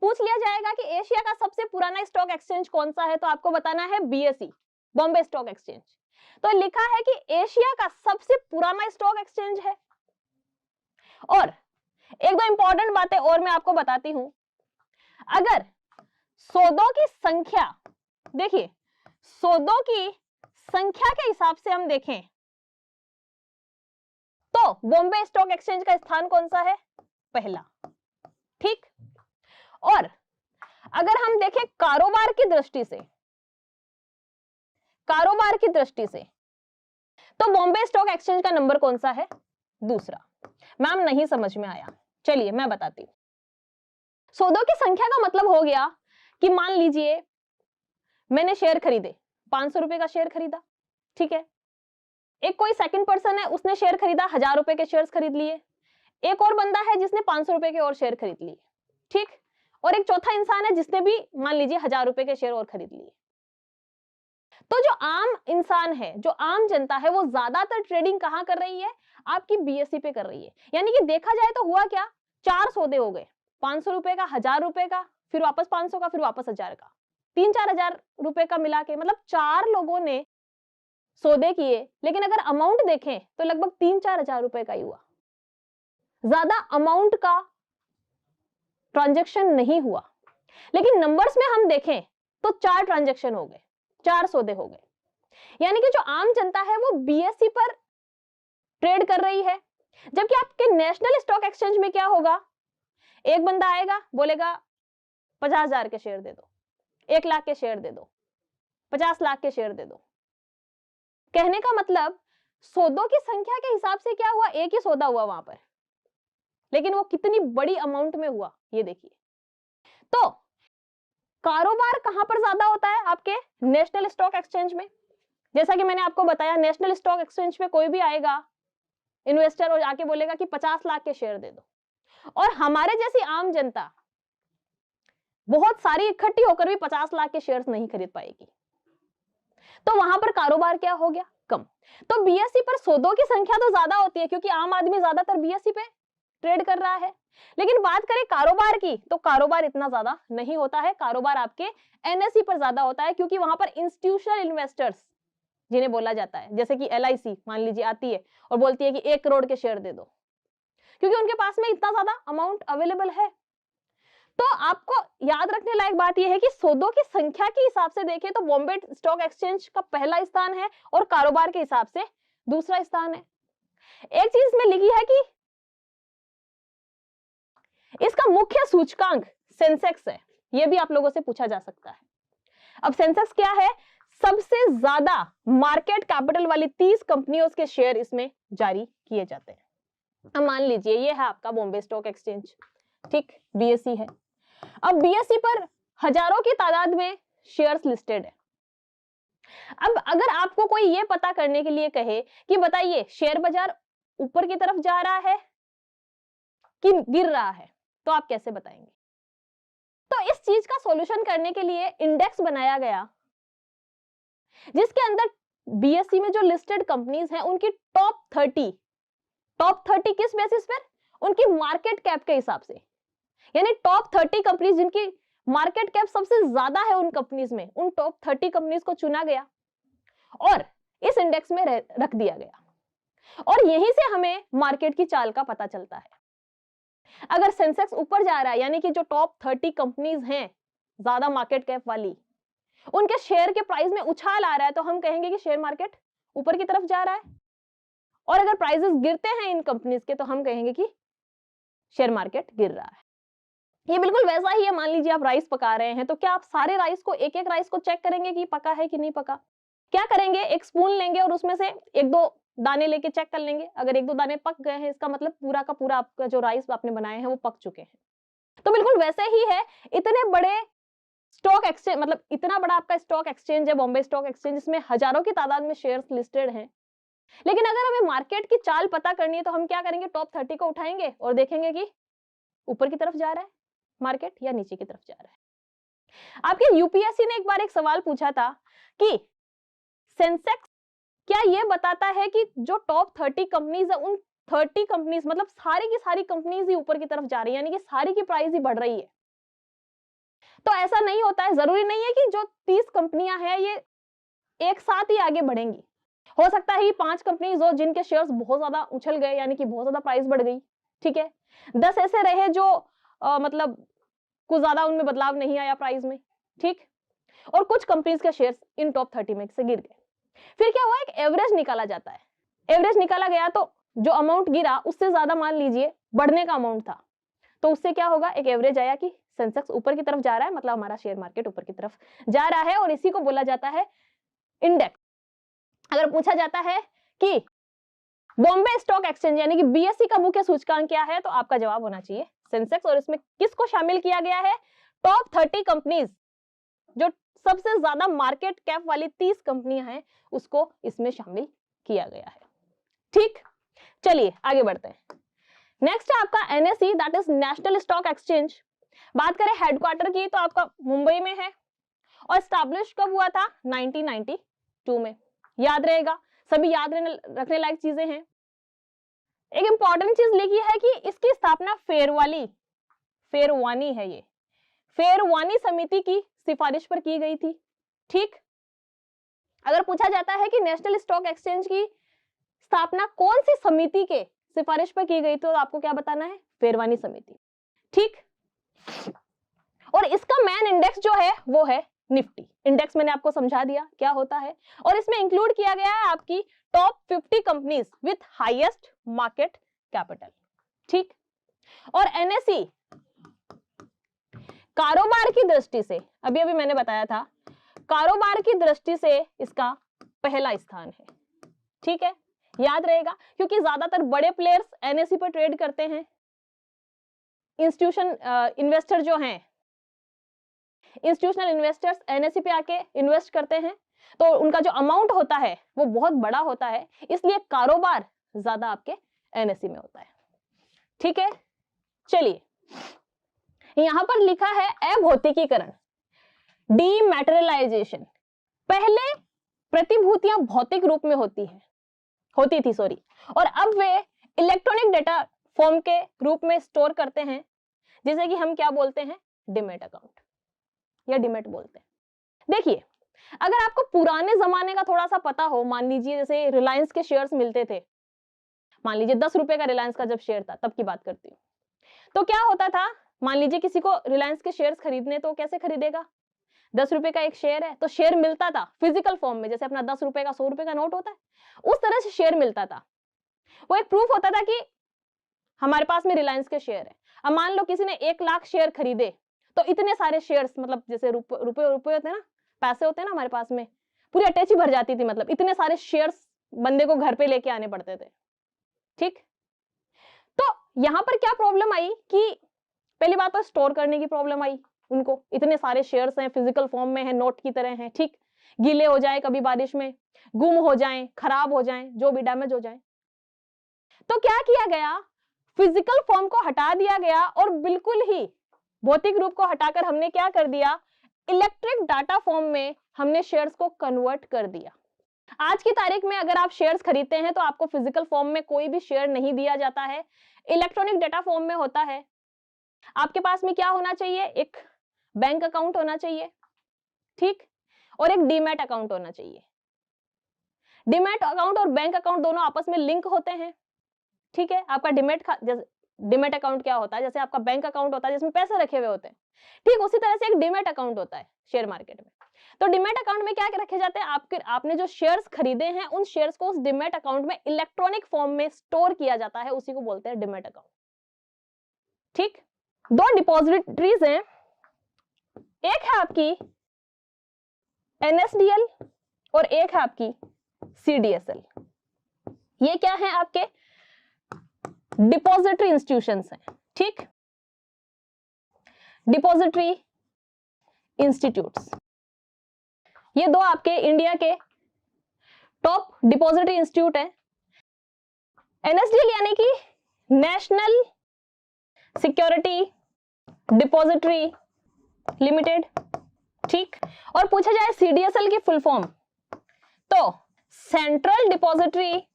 पूछ लिया जाएगा कि एशिया का सबसे पुराना स्टॉक एक्सचेंज कौन सा है, तो आपको बताना है बीएसई, बॉम्बे स्टॉक एक्सचेंज। तो लिखा है कि एशिया का सबसे पुराना स्टॉक एक्सचेंज है। और एक दो इंपॉर्टेंट बातें और मैं आपको बताती हूं। अगर सौदों की संख्या, देखिए सौदों की संख्या के हिसाब से हम देखें तो बॉम्बे स्टॉक एक्सचेंज का स्थान कौन सा है? पहला। ठीक, और अगर हम देखें कारोबार की दृष्टि से, कारोबार की दृष्टि से तो बॉम्बे स्टॉक एक्सचेंज का नंबर कौन सा है? दूसरा। मैम नहीं समझ में आया, चलिए मैं बताती हूं। सौदों की संख्या का मतलब हो गया कि मान लीजिए मैंने शेयर खरीदे, 500 रुपए का शेयर खरीदा। ठीक है, एक कोई सेकंड पर्सन है उसने शेयर खरीदा, 1000 रुपए के शेयर्स खरीद लिए। एक और बंदा है जिसने 500 रुपए के और शेयर खरीद लिए। ठीक, और एक चौथा इंसान है जिसने भी मान लीजिए 1000 रुपए के शेयर और खरीद लिए। तो जो आम इंसान है, जो आम जनता है, वो ज्यादातर ट्रेडिंग कहां कर रही है? आपकी बीएसई पे कर रही है। यानी कि देखा जाए तो हुआ क्या, 4 सौदे हो गए, 500 रुपए का, 1000 रुपए का, फिर वापस 500 का, फिर वापस 1000 का, 3-4 हजार रुपए का मिला के, मतलब 4 लोगों ने सौदे किए, लेकिन अगर अमाउंट देखें तो लगभग 3-4 हजार रुपए का ही हुआ। ज्यादा अमाउंट का ट्रांजैक्शन नहीं हुआ। लेकिन नंबर्स में हम देखें तो 4 ट्रांजैक्शन हो गए, 4 सौदे हो गए। यानी कि जो आम जनता है वो बीएसई पर ट्रेड कर रही है। जबकि आपके नेशनल स्टॉक एक्सचेंज में क्या होगा? एक बंदा आएगा, बोलेगा 50,000 के शेयर दे दो, 1 लाख के शेयर दे दो, 50 लाख के शेयर दे दो। कहने का मतलब सौदों की संख्या के हिसाब से क्या हुआ? एक ही सौदा हुआ वहां पर, लेकिन वो कितनी बड़ी अमाउंट में हुआ ये देखिए। तो कारोबार कहां पर ज्यादा होता है? आपके नेशनल स्टॉक एक्सचेंज में। जैसा कि मैंने आपको बताया, नेशनल स्टॉक एक्सचेंज पे कोई भी आएगा इन्वेस्टर और आके बोलेगा कि 50 लाख के शेयर दे दो, और हमारे जैसी आम जनता बहुत सारी इकट्ठी होकर भी 50 लाख के शेयर्स नहीं खरीद पाएगी। तो वहां पर कारोबार क्या हो गया? कम। तो बीएसई पर सौदों की संख्या तो ज्यादा होती है क्योंकि आम आदमी ज्यादातर बीएसई पे ट्रेड कर रहा है। लेकिन बात करें कारोबार की तो कारोबार इतना ज्यादा नहीं होता है। कारोबार आपके एनएसई पर ज्यादा होता है क्योंकि वहां पर इंस्टीट्यूशनल इन्वेस्टर्स जिन्हें बोला जाता है, जैसे कि एलआईसी मान लीजिए आती है और बोलती है कि 1 करोड़ के शेयर दे दो, क्योंकि उनके पास में इतना ज्यादा अमाउंट अवेलेबल है। तो आपको याद रखने लायक बात यह है कि सौदों की संख्या के हिसाब से देखें तो बॉम्बे स्टॉक एक्सचेंज का पहला स्थान है और कारोबार के हिसाब से दूसरा स्थान है। एक चीज में लिखी है कि इसका मुख्य सूचकांक सेंसेक्स है, यह भी आप लोगों से पूछा जा सकता है। अब सेंसेक्स क्या है? सबसे ज्यादा मार्केट कैपिटल वाली 30 कंपनियों के शेयर इसमें जारी किए जाते हैं। अब मान लीजिए ये है आपका बॉम्बे स्टॉक एक्सचेंज, ठीक, बीएसई है। अब बीएसई पर हजारों की तादाद में शेयर्स लिस्टेड है। अब अगर आपको कोई ये पता करने के लिए कहे कि बताइए शेयर बाजार ऊपर की तरफ जा रहा है कि गिर रहा है, तो आप कैसे बताएंगे? तो इस चीज का सॉल्यूशन करने के लिए इंडेक्स बनाया गया जिसके अंदर बीएसई में जो लिस्टेड कंपनीज हैं उनकी टॉप 30 किस बेसिस पर? उनकी मार्केट कैप के हिसाब से। यानी टॉप 30 कंपनीज जिनकी मार्केट कैप सबसे ज्यादा है उन कंपनीज में, उन टॉप 30 कंपनीज को चुना गया और इस इंडेक्स में रख दिया गया, और यहीं से हमें मार्केट की चाल का पता चलता है। अगर सेंसेक्स ऊपर जा रहा है यानी कि जो टॉप 30 कंपनीज हैं ज्यादा मार्केट कैप वाली, उनके शेयर के प्राइस में उछाल आ रहा है, तो हम कहेंगे कि शेयर मार्केट ऊपर की तरफ जा रहा है। और अगर प्राइसेस गिरते हैं इन कंपनीज के तो हम कहेंगे कि शेयर मार्केट गिर रहा है। ये बिल्कुल वैसा ही है, मान लीजिए आप राइस पका रहे हैं तो क्या आप सारे राइस को एक एक राइस को चेक करेंगे कि पका है कि नहीं पका? क्या करेंगे, एक स्पून लेंगे और उसमें से एक दो दाने लेके चेक कर लेंगे। अगर एक दो दाने पक गए हैं इसका मतलब पूरा का पूरा आपका जो राइस आपने बनाए हैं वो पक चुके हैं। तो बिल्कुल वैसे ही है, इतने बड़े स्टॉक एक्सचेंज, मतलब इतना बड़ा आपका स्टॉक एक्सचेंज है बॉम्बे स्टॉक एक्सचेंज, जिसमें हजारों की तादाद में शेयर्स लिस्टेड हैं। लेकिन अगर हमें मार्केट की चाल पता करनी है तो हम क्या करेंगे, टॉप 30 को उठाएंगे और देखेंगे कि ऊपर की तरफ जा रहा है मार्केट या नीचे की तरफ जा रहा है। आपके यूपीएससी ने एक बार एक सवाल पूछा था कि सेंसेक्स क्या ये बताता है कि जो टॉप 30 कंपनीज है उन 30 कंपनीज मतलब सारी की सारी कंपनीज ही ऊपर की तरफ जा रही है, यानी कि सारी की प्राइस ही बढ़ रही है? तो ऐसा नहीं होता है, जरूरी नहीं है कि जो 30 कंपनियां हैं ये एक साथ ही आगे बढ़ेंगी। हो सकता है 5 कंपनीज हो जिनके शेयर्स बहुत ज्यादा उछल गए, यानी कि बहुत ज्यादा प्राइस बढ़ गई, ठीक है। 10 ऐसे रहे जो मतलब कुछ ज्यादा उनमें बदलाव नहीं आया प्राइस में, ठीक। और कुछ कंपनीज के शेयर्स इन टॉप 30 में से गिर गए। फिर क्या हुआ, एक एवरेज निकाला जाता है। एवरेज निकाला गया तो जो अमाउंट गिरा उससे ज्यादा मान लीजिए बढ़ने का अमाउंट था, तो उससे क्या होगा, एक एवरेज आया कि सेंसेक्स ऊपर की तरफ जा रहा है, मतलब हमारा शेयर मार्केट ऊपर की तरफ जा रहा है, और इसी को बोला जाता है इंडेक्स। अगर पूछा जाता है कि बॉम्बे स्टॉक एक्सचेंज यानी कि बीएसई का मुख्य सूचकांक क्या है, तो आपका जवाब होना चाहिए सेंसेक्स। और इसमें किसको शामिल किया गया है, टॉप 30 कंपनीज, जो सबसे ज्यादा मार्केट कैप वाली 30 कंपनियां हैं उसको इसमें शामिल किया गया है, ठीक। चलिए आगे बढ़ते हैं। नेक्स्ट है आपका NSE, that is national stock exchange. बात करें हेडक्वार्टर की तो आपका मुंबई में है और स्टैब्लिश कब हुआ था, 1992 में। याद रहेगा, सभी याद रखने लायक चीजें हैं। एक इंपॉर्टेंट चीज लिखी है कि इसकी स्थापना फेरवानी है, ये फेरवानी समिति की सिफारिश पर की गई थी, ठीक। अगर पूछा जाता है कि नेशनल स्टॉक एक्सचेंज की स्थापना कौन सी समिति के सिफारिश पर की गई, तो आपको क्या बताना है, फेरवानी समिति, ठीक। और इसका मेन इंडेक्स जो है वो है निफ्टी इंडेक्स, मैंने आपको समझा दिया क्या होता है। और इसमें इंक्लूड किया गया है आपकी top 50 companies with highest market capital, ठीक। और एनएसई कारोबार की दृष्टि से, अभी मैंने बताया था, कारोबार की दृष्टि से इसका पहला स्थान है, ठीक है। याद रहेगा क्योंकि ज्यादातर बड़े प्लेयर्स एनएसई पर ट्रेड करते हैं। इन्वेस्टर जो हैं, इंस्टीट्यूशनल इन्वेस्टर्स एनएसई पे आके इन्वेस्ट करते हैं, तो उनका जो अमाउंट होता है वो बहुत बड़ा होता है, इसलिए कारोबार ज्यादा आपके एनएसई में होता है, ठीक है। चलिए यहां पर लिखा है अभौतिकीकरण, डीमैटेरियलाइजेशन। पहले प्रतिभूतियां भौतिक रूप में होती थी और अब वे इलेक्ट्रॉनिक डेटा फॉर्म के रूप में स्टोर करते हैं, जिसे कि हम क्या बोलते हैं, डिमेट अकाउंट या डिमेट बोलते हैं। देखिए अगर आपको पुराने जमाने का थोड़ा सा पता हो, मान लीजिए जैसे रिलायंस के शेयर्स मिलते थे, मान लीजिए 10 रुपए का रिलायंस का जब शेयर था तब की बात करती हूँ, तो क्या होता था, मान लीजिए किसी को रिलायंस के शेयर्स खरीदने, तो कैसे खरीदेगा, 10 रुपए का एक शेयर है तो शेयर मिलता था फिजिकल फॉर्म में, जैसे अपना 10 रुपए का 100 रुपए का नोट होता है उस तरह से शेयर मिलता था। वो एक प्रूफ होता था कि हमारे पास में रिलायंस के शेयर है। अब मान लो किसी ने 1 लाख शेयर खरीदे, तो इतने सारे शेयर्स, मतलब जैसे रुपए होते हैं ना, पैसे होते हैं ना हमारे पास में, पूरी अटैच ही भर जाती थी, मतलब इतने सारे शेयर्स बंदे को घर पे लेके आने पड़ते थे, ठीक। तो यहां पर क्या प्रॉब्लम आई कि पहली बात तो स्टोर करने की प्रॉब्लम आई उनको, इतने सारे शेयर्स हैं, फिजिकल फॉर्म में है, नोट की तरह हैं, ठीक। गीले हो जाए, कभी बारिश में गुम हो जाएं, खराब हो जाएं, जो भी डैमेज हो जाए, तो क्या किया गया, फिजिकल फॉर्म को हटा दिया गया और बिल्कुल ही भौतिक रूप को हटाकर हमने क्या कर दिया, इलेक्ट्रिक डाटा फॉर्म में हमने शेयर्स को कन्वर्ट कर दिया। आज की तारीख में अगर आप शेयर्स खरीदते हैं तो आपको फिजिकल फॉर्म में कोई भी शेयर नहीं दिया जाता है, इलेक्ट्रॉनिक डाटा फॉर्म में होता है। आपके पास में क्या होना चाहिए, एक बैंक अकाउंट होना चाहिए, ठीक, और एक डीमैट अकाउंट होना चाहिए। डीमैट अकाउंट और बैंक अकाउंट दोनों आपस में लिंक होते हैं, ठीक है। आपका डीमैट अकाउंट क्या होता है, जैसे आपका बैंक अकाउंट होता है जिसमें पैसे रखे हुए होते हैं, ठीक उसी तरह से एक डीमैट अकाउंट होता है शेयर मार्केट में। तो डिमेट अकाउंट में क्या रखे जाते हैं, आपने जो शेयर्स खरीदे हैं उन शेयर्स को उस डिमेट अकाउंट में इलेक्ट्रॉनिक फॉर्म में स्टोर किया जाता है, उसी को बोलते हैं डिमेट अकाउंट। ठीक, दो डिपॉजिटरीज हैं, एक है आपकी एनएसडीएल और एक है आपकी सीडीएसएल। ये क्या है, आपके डिपॉजिटरी इंस्टीट्यूशंस हैं। ठीक, डिपॉजिटरी इंस्टीट्यूट्स, ये दो आपके इंडिया के टॉप डिपॉजिटरी इंस्टीट्यूट है। एनएसडीएल यानी कि नेशनल सिक्योरिटी डिपॉजिटरी लिमिटेड। ठीक, और पूछा जाए सीडीएसएल की फुल फॉर्म, तो सेंट्रल डिपॉजिटरी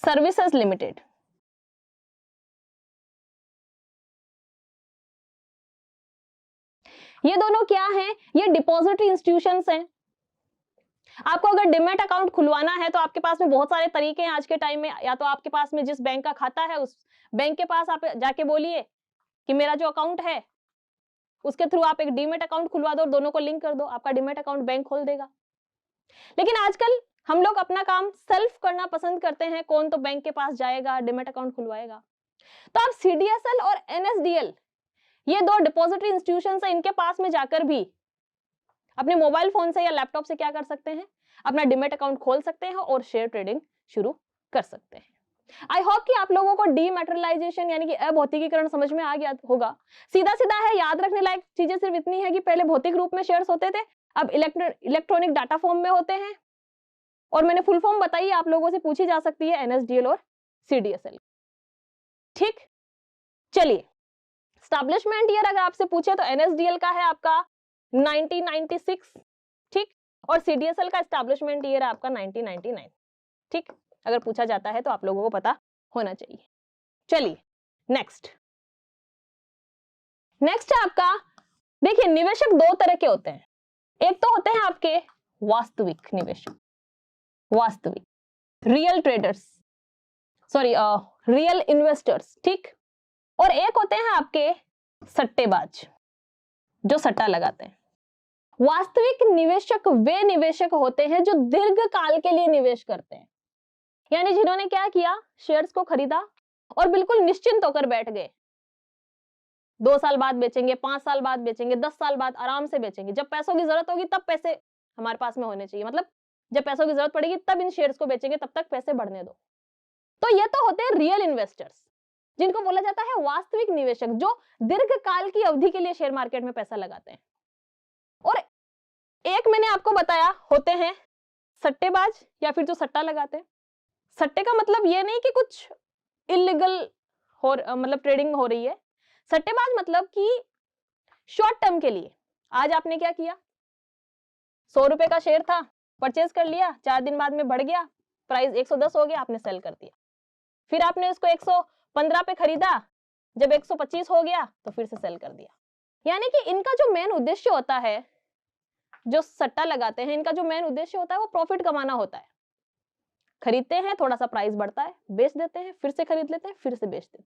सर्विसेज लिमिटेड। ये दोनों क्या हैं, ये डिपॉजिटरी इंस्टीट्यूशंस हैं। आपको अगर डिमेट अकाउंट खुलवाना है तो आपके पास में बहुत सारे तरीके हैं आज के टाइम में, या तो आपके पास में जिस बैंक का खाता है उस बैंक के पास आप जाके बोलिए कि मेरा जो अकाउंट है उसके थ्रू आप एक डीमेट अकाउंट खुलवा दो और दोनों को लिंक कर दो, आपका डीमेट अकाउंट बैंक खोल देगा। लेकिन आजकल हम लोग अपना काम सेल्फ करना पसंद करते हैं, कौन तो बैंक के पास जाएगा डीमेट अकाउंट खुलवाएगा। तो आप सीडीएसएल और एनएसडीएल, ये दो डिपॉजिटरी इंस्टीट्यूशंस हैं, इनके पास में जाकर भी अपने मोबाइल फोन से या लैपटॉप से क्या कर सकते हैं, अपना डीमेट अकाउंट खोल सकते हैं और शेयर ट्रेडिंग शुरू कर सकते हैं। आई होप कि आप लोगों को डीमैटेरियलाइजेशन यानी कि अभौतिकीकरण समझ में आ गया होगा। सीधा सीधा है, याद रखने लायक चीजें सिर्फ इतनी है कि पहले भौतिक रूप में शेयर्स होते थे, अब इलेक्ट्रॉनिक डाटा फॉर्म में होते हैं, और मैंने फुल फॉर्म बताई, आप लोगों से पूछी जा सकती है एनएसडीएल और सीडीएसएल। ठीक, चलिए एस्टैब्लिशमेंट ईयर अगर आपसे पूछे तो एनएसडीएल का है आपका 1996। ठीक, और सीडीएसएल का एस्टैब्लिशमेंट ईयर है आपका 1999। ठीक, अगर पूछा जाता है तो आप लोगों को पता होना चाहिए। चलिए नेक्स्ट है आपका, देखिए निवेशक दो तरह के होते हैं, एक तो होते हैं आपके वास्तविक निवेशक, वास्तविक real traders, sorry real investors. ठीक, और एक होते हैं आपके सट्टेबाज जो सट्टा लगाते हैं। वास्तविक निवेशक वे निवेशक होते हैं जो दीर्घ काल के लिए निवेश करते हैं, यानी जिन्होंने क्या किया, शेयर्स को खरीदा और बिल्कुल निश्चिंत होकर बैठ गए, 2 साल बाद बेचेंगे, 5 साल बाद बेचेंगे, 10 साल बाद आराम से बेचेंगे, जब पैसों की जरूरत होगी तब पैसे हमारे पास में होने चाहिए, मतलब जब पैसों की जरूरत पड़ेगी तब इन शेयर्स को बेचेंगे, तब तक पैसे बढ़ने दो। तो ये तो होते हैं रियल इन्वेस्टर्स, जिनको बोला जाता है वास्तविक निवेशक, जो दीर्घ काल की अवधि के लिए शेयर मार्केट में पैसा लगाते हैं। और एक मैंने आपको बताया होते हैं सट्टेबाज या फिर जो सट्टा लगाते हैं। सट्टे का मतलब ये नहीं कि कुछ इलीगल मतलब ट्रेडिंग हो रही है, सट्टेबाज मतलब कि शॉर्ट टर्म के लिए आज आपने क्या किया, 100 रुपए का शेयर था, परचेज कर लिया, 4 दिन बाद में बढ़ गया, प्राइस 110 हो गया, आपने सेल कर दिया, फिर आपने उसको 115 पे खरीदा, जब 125 हो गया तो फिर से सेल कर दिया। यानी कि इनका जो मेन उद्देश्य होता है, जो सट्टा लगाते हैं, इनका जो मेन उद्देश्य होता है वो प्रॉफिट कमाना होता है। खरीदते हैं, थोड़ा सा प्राइस बढ़ता है, बेच देते हैं, फिर से खरीद लेते हैं, फिर से बेच देते हैं।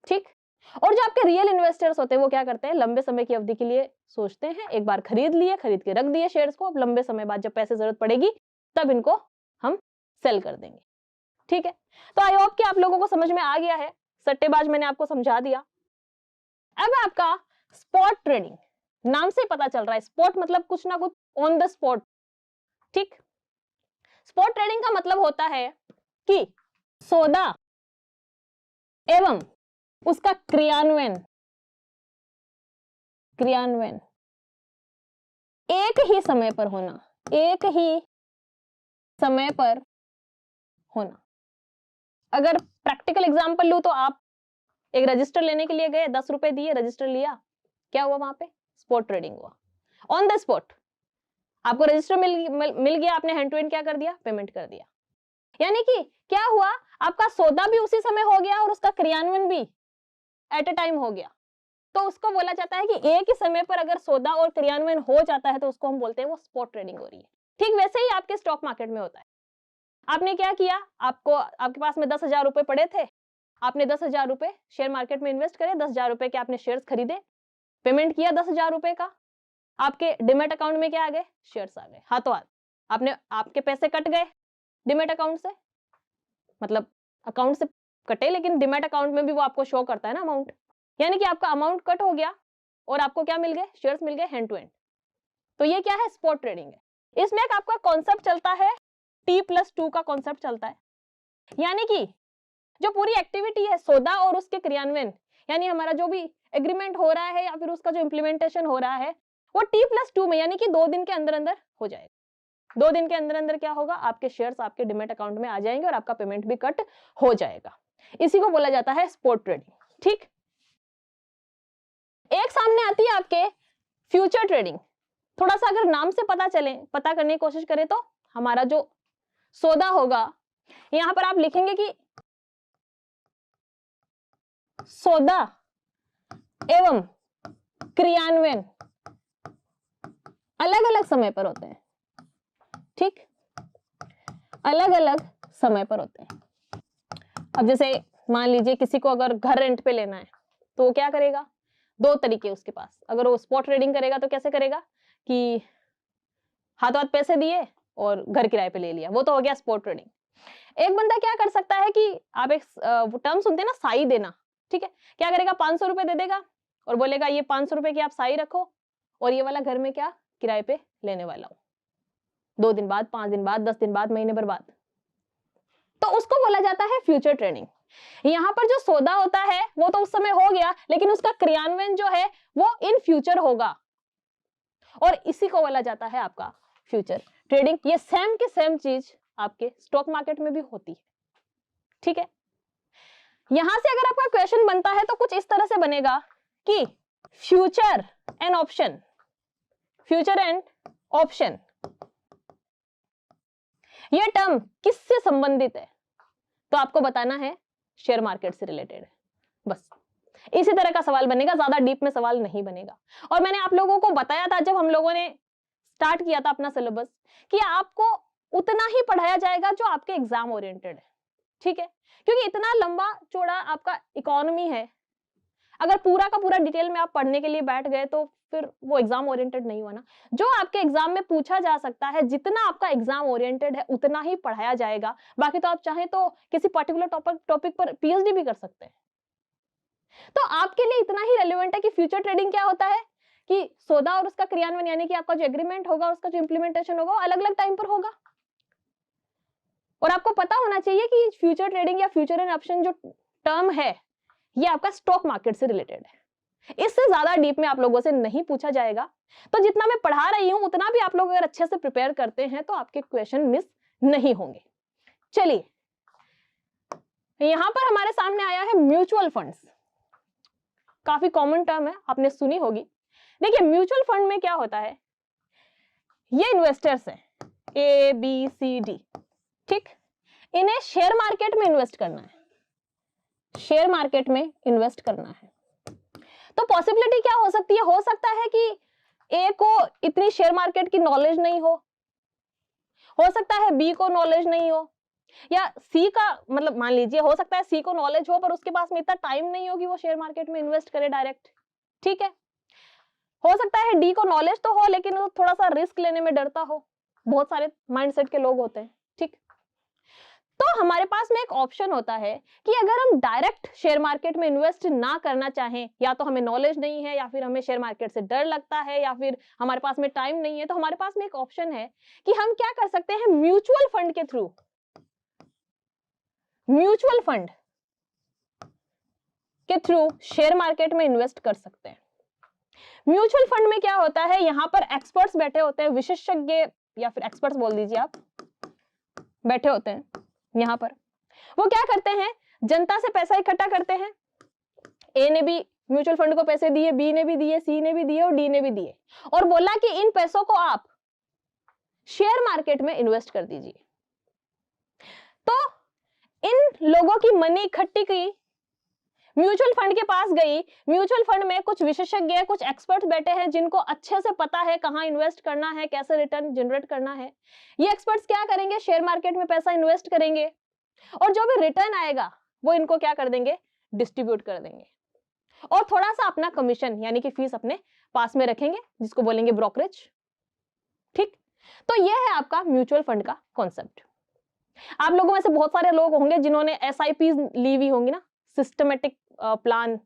ठीक, और जो आपके रियल इन्वेस्टर्स होते हैं वो क्या करते हैं, लंबे समय की अवधि के लिए सोचते हैं, एक बार खरीद लिए, खरीद के रख दिए शेयर्स को, अब लंबे समय बाद जब पैसे जरूरत पड़ेगी तब इनको हम सेल कर देंगे। ठीक है, तो आई होप कि आप लोगों को समझ में आ गया है, सट्टेबाज मैंने आपको समझा दिया। अब आपका स्पॉट ट्रेडिंग, नाम से पता चल रहा है, स्पॉट मतलब कुछ ना कुछ ऑन द स्पॉट। ठीक, स्पॉट ट्रेडिंग का मतलब होता है कि सौदा एवं उसका क्रियान्वयन एक ही समय पर होना, एक ही समय पर होना। अगर प्रैक्टिकल एग्जांपल लूं तो आप एक रजिस्टर लेने के लिए गए, 10 रुपए दिए, रजिस्टर लिया, क्या हुआ वहां पे, स्पॉट ट्रेडिंग हुआ, ऑन द स्पॉट आपको रजिस्टर मिल गया, आपने हैंड टू हैंड क्या कर दिया, पेमेंट कर दिया। यानी कि क्या हुआ, आपका सौदा भी उसी समय हो गया और उसका क्रियान्वयन भी एट ए टाइम हो गया। तो उसको बोला जाता है कि एक ही समय पर अगर सौदा और क्रियान्वयन हो जाता है तो उसको हम बोलते हैं वो स्पॉट ट्रेडिंग हो रही है। ठीक वैसे ही आपके स्टॉक मार्केट में होता है। आपने क्या किया, आपके पास में 10,000 रुपए पड़े थे, आपने 10,000 रुपए शेयर मार्केट में इन्वेस्ट करे, 10,000 रुपए के आपने शेयर्स खरीदे, पेमेंट किया 10,000 रुपए का, आपके डिमेट अकाउंट में क्या आ गए, शेयर्स आ गए, हाथों हाथ। आपने, आपके पैसे कट गए डिमेट अकाउंट से, मतलब अकाउंट से कटे लेकिन डिमेट अकाउंट में भी वो आपको शो करता है ना अमाउंट, यानी कि आपका अमाउंट कट हो गया और आपको क्या मिल गए, शेयर्स मिल गए हैंड टू हैंड। तो ये क्या है, स्पॉट ट्रेडिंग है। इसमें एक आपका कॉन्सेप्ट चलता है T+2 का कॉन्सेप्ट चलता है, यानी कि जो पूरी एक्टिविटी है सौदा और उसके क्रियान्वयन, यानी हमारा जो भी एग्रीमेंट हो रहा है या फिर उसका जो इम्प्लीमेंटेशन हो रहा है वो T+2 में, यानी कि 2 दिन के अंदर अंदर हो जाएगा। 2 दिन के अंदर अंदर क्या होगा, आपके शेयर्स आपके डिमेट अकाउंट में आ जाएंगे और आपका पेमेंट भी कट हो जाएगा। इसी को बोला जाता है स्पॉट ट्रेडिंग। ठीक, एक सामने आती है आपके फ्यूचर ट्रेडिंग। थोड़ा सा अगर नाम से पता करने की कोशिश करें तो हमारा जो सौदा होगा, यहां पर आप लिखेंगे कि सौदा एवं क्रियान्वयन अलग अलग समय पर होते हैं। ठीक, अलग अलग समय पर होते हैं। अब जैसे मान लीजिए किसी को अगर घर रेंट पे लेना है तो वो क्या करेगा, 2 तरीके उसके पास। अगर वो स्पॉट ट्रेडिंग करेगा तो कैसे करेगा कि हाथों हाथ पैसे दिए और घर किराए पे ले लिया, वो तो हो गया स्पॉट ट्रेडिंग। एक बंदा क्या कर सकता है कि आप एक टर्म सुनते हैं ना, साई देना। ठीक है, क्या करेगा, 500 रुपए दे देगा और बोलेगा ये 500 रुपए की आप साई रखो और ये वाला घर में क्या किराए पे लेने वाला हूं, 2 दिन बाद, 5 दिन बाद, 10 दिन बाद, महीने भर बाद। तो उसको बोला जाता है फ्यूचर ट्रेडिंग। यहां पर जो सौदा होता है वो तो उस समय हो गया, लेकिन उसका क्रियान्वयन जो है वो इन फ्यूचर होगा और इसी को बोला जाता है आपका फ्यूचर ट्रेडिंग। ये सेम के सेम चीज आपके स्टॉक मार्केट में भी होती है। ठीक है, यहां से अगर आपका क्वेश्चन बनता है तो कुछ इस तरह से बनेगा कि future and option, future and option, यह टर्म किससे संबंधित है, तो आपको बताना है शेयर मार्केट से रिलेटेड है। बस इसी तरह का सवाल बनेगा, ज्यादा डीप में सवाल नहीं बनेगा। और मैंने आप लोगों को बताया था जब हम लोगों ने स्टार्ट किया था अपना सिलेबस कि आपको उतना ही पढ़ाया जाएगा जो आपके एग्जाम ओरिएंटेड है। ठीक है, क्योंकि इतना लंबा चौड़ा आपका इकोनॉमी है, अगर पूरा का पूरा डिटेल में आप पढ़ने के लिए बैठ गए तो फिर वो एग्जाम ओरिएंटेड नहीं हुआ ना। जो आपके एग्जाम में पूछा जा सकता है, जितना आपका एग्जाम ओरिएंटेड है उतना ही पढ़ाया जाएगा। बाकी तो आप चाहें तो किसी पर्टिकुलर टॉपिक पर पीएचडी भी कर सकते हैं। तो आपके लिए इतना ही रेलेवेंट है कि फ्यूचर ट्रेडिंग क्या होता है कि सौदा और उसका क्रियान्वयन, यानी कि आपका जो एग्रीमेंट होगा उसका जो इंप्लीमेंटेशन होगा अलग अलग टाइम पर होगा। और आपको पता होना चाहिए कि फ्यूचर ट्रेडिंग या फ्यूचर एंड ऑप्शन जो टर्म है ये आपका स्टॉक मार्केट से रिलेटेड है। इससे ज्यादा डीप में आप लोगों से नहीं पूछा जाएगा। तो जितना मैं पढ़ा रही हूं उतना भी आप लोग अगर अच्छे से प्रिपेयर करते हैं तो आपके क्वेश्चन मिस नहीं होंगे। चलिए, यहां पर हमारे सामने आया है म्यूचुअल फंड्स। काफी कॉमन टर्म है, आपने सुनी होगी। देखिए म्यूचुअल फंड में क्या होता है, ये इन्वेस्टर्स हैं ABCD। ठीक, इन्हें शेयर मार्केट में इन्वेस्ट करना है, शेयर मार्केट में इन्वेस्ट करना है। तो पॉसिबिलिटी क्या हो सकती है, हो सकता है कि ए को इतनी शेयर मार्केट की नॉलेज नहीं हो सकता है बी को नॉलेज नहीं हो, या सी का मतलब मान लीजिए हो सकता है सी को नॉलेज हो पर उसके पास में इतना टाइम नहीं हो कि वो शेयर मार्केट में इन्वेस्ट करे डायरेक्ट। ठीक है, हो सकता है डी को नॉलेज तो हो लेकिन वो थोड़ा सा रिस्क लेने में डरता हो। बहुत सारे माइंडसेट के लोग होते हैं। ठीक, तो हमारे पास में एक ऑप्शन होता है कि अगर हम डायरेक्ट शेयर मार्केट में इन्वेस्ट ना करना चाहें, या तो हमें नॉलेज नहीं है, या फिर हमें शेयर मार्केट से डर लगता है, या फिर हमारे पास में टाइम नहीं है, तो हमारे पास में एक ऑप्शन है कि हम क्या कर सकते हैं, म्यूचुअल फंड के थ्रू, म्यूचुअल फंड के थ्रू शेयर मार्केट में इन्वेस्ट कर सकते हैं। म्यूचुअल फंड में क्या होता है, यहां पर एक्सपर्ट्स बैठे होते हैं, विशेषज्ञ या फिर एक्सपर्ट्स बोल दीजिए आप, बैठे होते हैं यहां पर। वो क्या करते हैं, जनता से पैसा इकट्ठा करते हैं। ए ने भी म्यूचुअल फंड को पैसे दिए, बी ने भी दिए, सी ने भी दिए और डी ने भी दिए, और बोला कि इन पैसों को आप शेयर मार्केट में इन्वेस्ट कर दीजिए। तो इन लोगों की मनी इकट्ठी की, म्यूचुअल फंड के पास गई। म्यूचुअल फंड में कुछ विशेषज्ञ, कुछ एक्सपर्ट्स बैठे हैं जिनको अच्छे से पता है कहां इन्वेस्ट करना है, कैसे रिटर्न जनरेट करना है। ये एक्सपर्ट्स क्या करेंगे, शेयर मार्केट में पैसा इन्वेस्ट करेंगे और जो भी रिटर्न आएगा वो इनको क्या कर देंगे, डिस्ट्रीब्यूट कर देंगे। और थोड़ा सा अपना कमीशन यानी कि फीस अपने पास में रखेंगे, जिसको बोलेंगे ब्रोकरेज। ठीक, तो ये है आपका म्यूचुअल फंड का कॉन्सेप्ट। आप लोगों में से बहुत सारे लोग होंगे जिन्होंने एसआईपी ली हुई होंगी ना, systematic plan,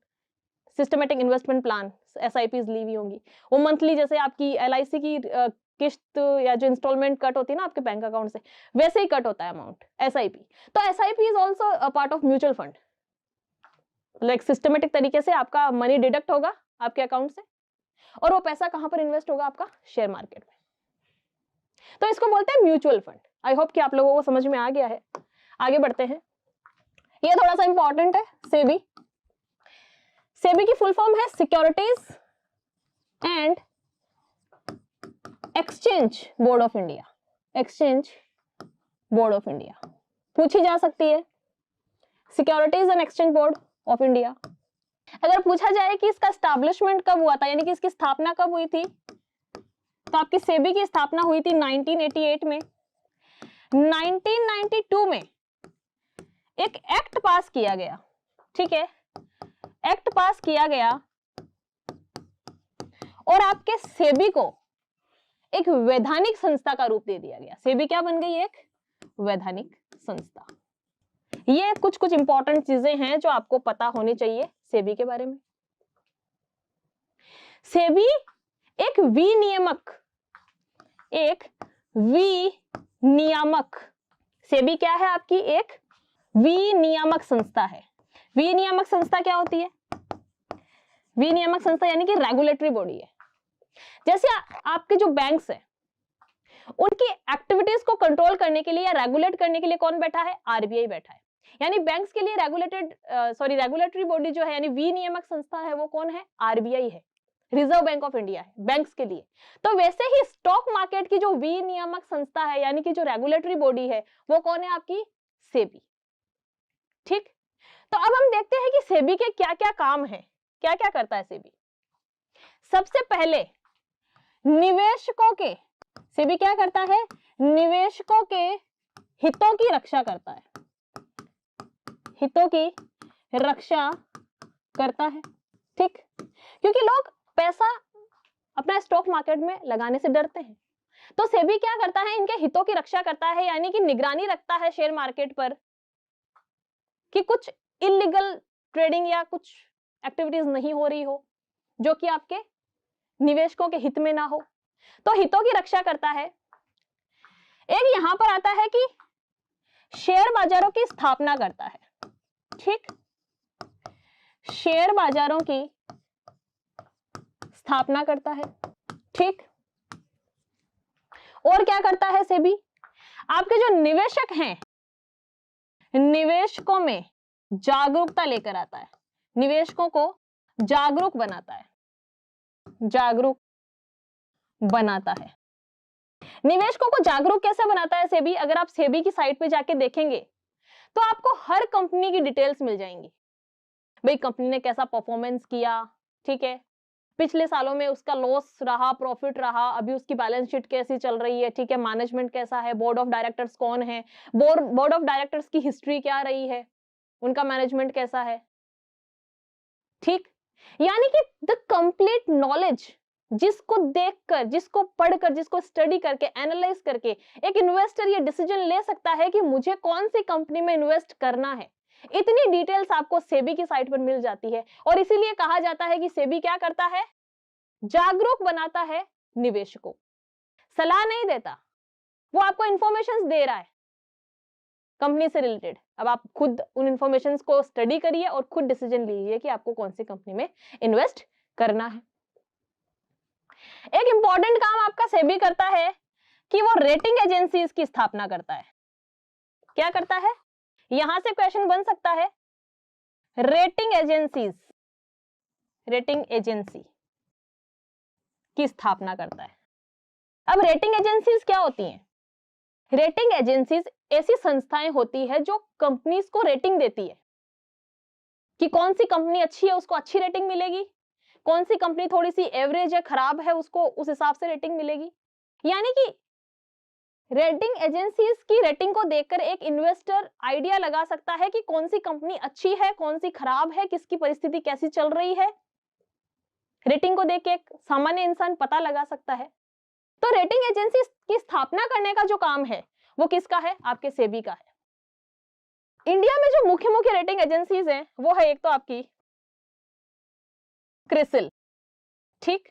systematic investment plan, SIP ली हुई होंगी। वो मंथली जैसे आपकी एलआईसी की किस्त या जो इंस्टॉलमेंट कट होती है ना आपके बैंक अकाउंट से, वैसे ही कट होता है अमाउंट एसआईपी। तो SIP is also a part of mutual fund. Like systematic तरीके से आपका मनी डिडक्ट होगा आपके अकाउंट से, और वो पैसा कहां पर इन्वेस्ट होगा? आपका शेयर मार्केट में। तो इसको बोलते हैं म्यूचुअल फंड। आई होप कि आप लोगों को समझ में आ गया है। आगे बढ़ते हैं, ये थोड़ा सा इंपॉर्टेंट है। सेबी, सेबी की फुल फॉर्म है securities and exchange board of India. Exchange board of India पूछी जा सकती है, securities and exchange board of India. अगर पूछा जाए कि इसका एस्टैब्लिशमेंट कब हुआ था, यानी कि इसकी स्थापना कब हुई थी, तो आपकी सेबी की स्थापना हुई थी 1988 में। 1992 में एक एक्ट पास किया गया, ठीक है, एक्ट पास किया गया और आपके सेबी को एक वैधानिक संस्था का रूप दे दिया गया। सेबी क्या बन गई? एक वैधानिक संस्था। ये कुछ कुछ इंपॉर्टेंट चीजें हैं जो आपको पता होनी चाहिए सेबी के बारे में। सेबी एक विनियामक, एक विनियामक, सेबी क्या है? आपकी एक विनियामक संस्था है। विनियामक संस्था क्या होती है? विनियामक संस्था यानी कि रेगुलेटरी बॉडी है। जैसे आपके जो बैंक्स है, उनकी एक्टिविटीज को कंट्रोल करने के लिए या रेगुलेट करने के लिए कौन बैठा है? आरबीआई बैठा है। यानी बैंक्स के लिए रेगुलेटरी बॉडी जो है, यानी विनियामक संस्था है, वो कौन है? आरबीआई है, रिजर्व बैंक ऑफ इंडिया है बैंक्स के लिए। तो वैसे ही स्टॉक मार्केट की जो विनियामक संस्था है, यानी कि जो रेगुलेटरी बॉडी है, वो कौन है? आपकी सेबी। ठीक, तो अब हम देखते हैं कि सेबी के क्या क्या काम है, क्या क्या करता है सेबी। सबसे पहले निवेशकों के, सेबी क्या करता है? निवेशकों के हितों की रक्षा करता है, हितों की रक्षा करता है। ठीक, क्योंकि लोग पैसा अपना स्टॉक मार्केट में लगाने से डरते हैं, तो सेबी क्या करता है? इनके हितों की रक्षा करता है, यानी कि निगरानी रखता है शेयर मार्केट पर कि कुछ इलीगल ट्रेडिंग या कुछ एक्टिविटीज नहीं हो रही हो जो कि आपके निवेशकों के हित में ना हो। तो हितों की रक्षा करता है। एक यहां पर आता है कि शेयर बाजारों की स्थापना करता है। ठीक, शेयर बाजारों की स्थापना करता है। ठीक, और क्या करता है सेबी? आपके जो निवेशक हैं, निवेशकों में जागरूकता लेकर आता है, निवेशकों को जागरूक बनाता है, जागरूक बनाता है। निवेशकों को जागरूक कैसे बनाता है सेबी? अगर आप सेबी की साइट पे जाके देखेंगे तो आपको हर कंपनी की डिटेल्स मिल जाएंगी। भाई कंपनी ने कैसा परफॉर्मेंस किया, ठीक है, पिछले सालों में उसका लॉस रहा, प्रॉफिट रहा, अभी उसकी बैलेंस शीट कैसी चल रही है, ठीक है, मैनेजमेंट कैसा है, बोर्ड ऑफ डायरेक्टर्स कौन है, बोर्ड ऑफ डायरेक्टर्स की हिस्ट्री क्या रही है, उनका मैनेजमेंट कैसा है। ठीक, यानी कि द कंप्लीट नॉलेज, जिसको देखकर, जिसको पढ़कर, जिसको स्टडी करके, एनालाइज करके एक इन्वेस्टर ये डिसीजन ले सकता है कि मुझे कौन सी कंपनी में इन्वेस्ट करना है। इतनी डिटेल्स आपको सेबी की साइट पर मिल जाती है, और इसीलिए कहा जाता है कि सेबी क्या करता है? जागरूक बनाता है निवेशकों, सलाह नहीं देता, वो आपको इंफॉर्मेशन दे रहा है कंपनी से रिलेटेड। अब आप खुद उन इंफॉर्मेशन को स्टडी करिए और खुद डिसीजन लीजिए कि आपको कौन सी कंपनी में इन्वेस्ट करना है। एक इंपॉर्टेंट काम आपका सेबी करता है कि वो रेटिंग एजेंसीज की स्थापना करता है। क्या करता है? यहां से क्वेश्चन बन सकता है, रेटिंग एजेंसीज, रेटिंग एजेंसी की स्थापना करता है। अब रेटिंग एजेंसीज क्या होती हैं? रेटिंग एजेंसीज ऐसी संस्थाएं होती है जो कंपनीज को रेटिंग देती है कि कौन सी कंपनी अच्छी है उसको अच्छी रेटिंग मिलेगी, कौन सी कंपनी थोड़ी सी एवरेज है, खराब है, उसको उस हिसाब से रेटिंग मिलेगी। यानी कि रेटिंग एजेंसीज की रेटिंग को देखकर एक इन्वेस्टर आइडिया लगा सकता है कि कौन सी कंपनी अच्छी है, कौन सी खराब है, किसकी परिस्थिति कैसी चल रही है। रेटिंग को देख के एक सामान्य इंसान पता लगा सकता है। तो रेटिंग एजेंसी की स्थापना करने का जो काम है वो किसका है? आपके सेबी का है। इंडिया में जो मुख्य मुख्य रेटिंग एजेंसीज हैं वो है, एक तो आपकी क्रिसिल, ठीक,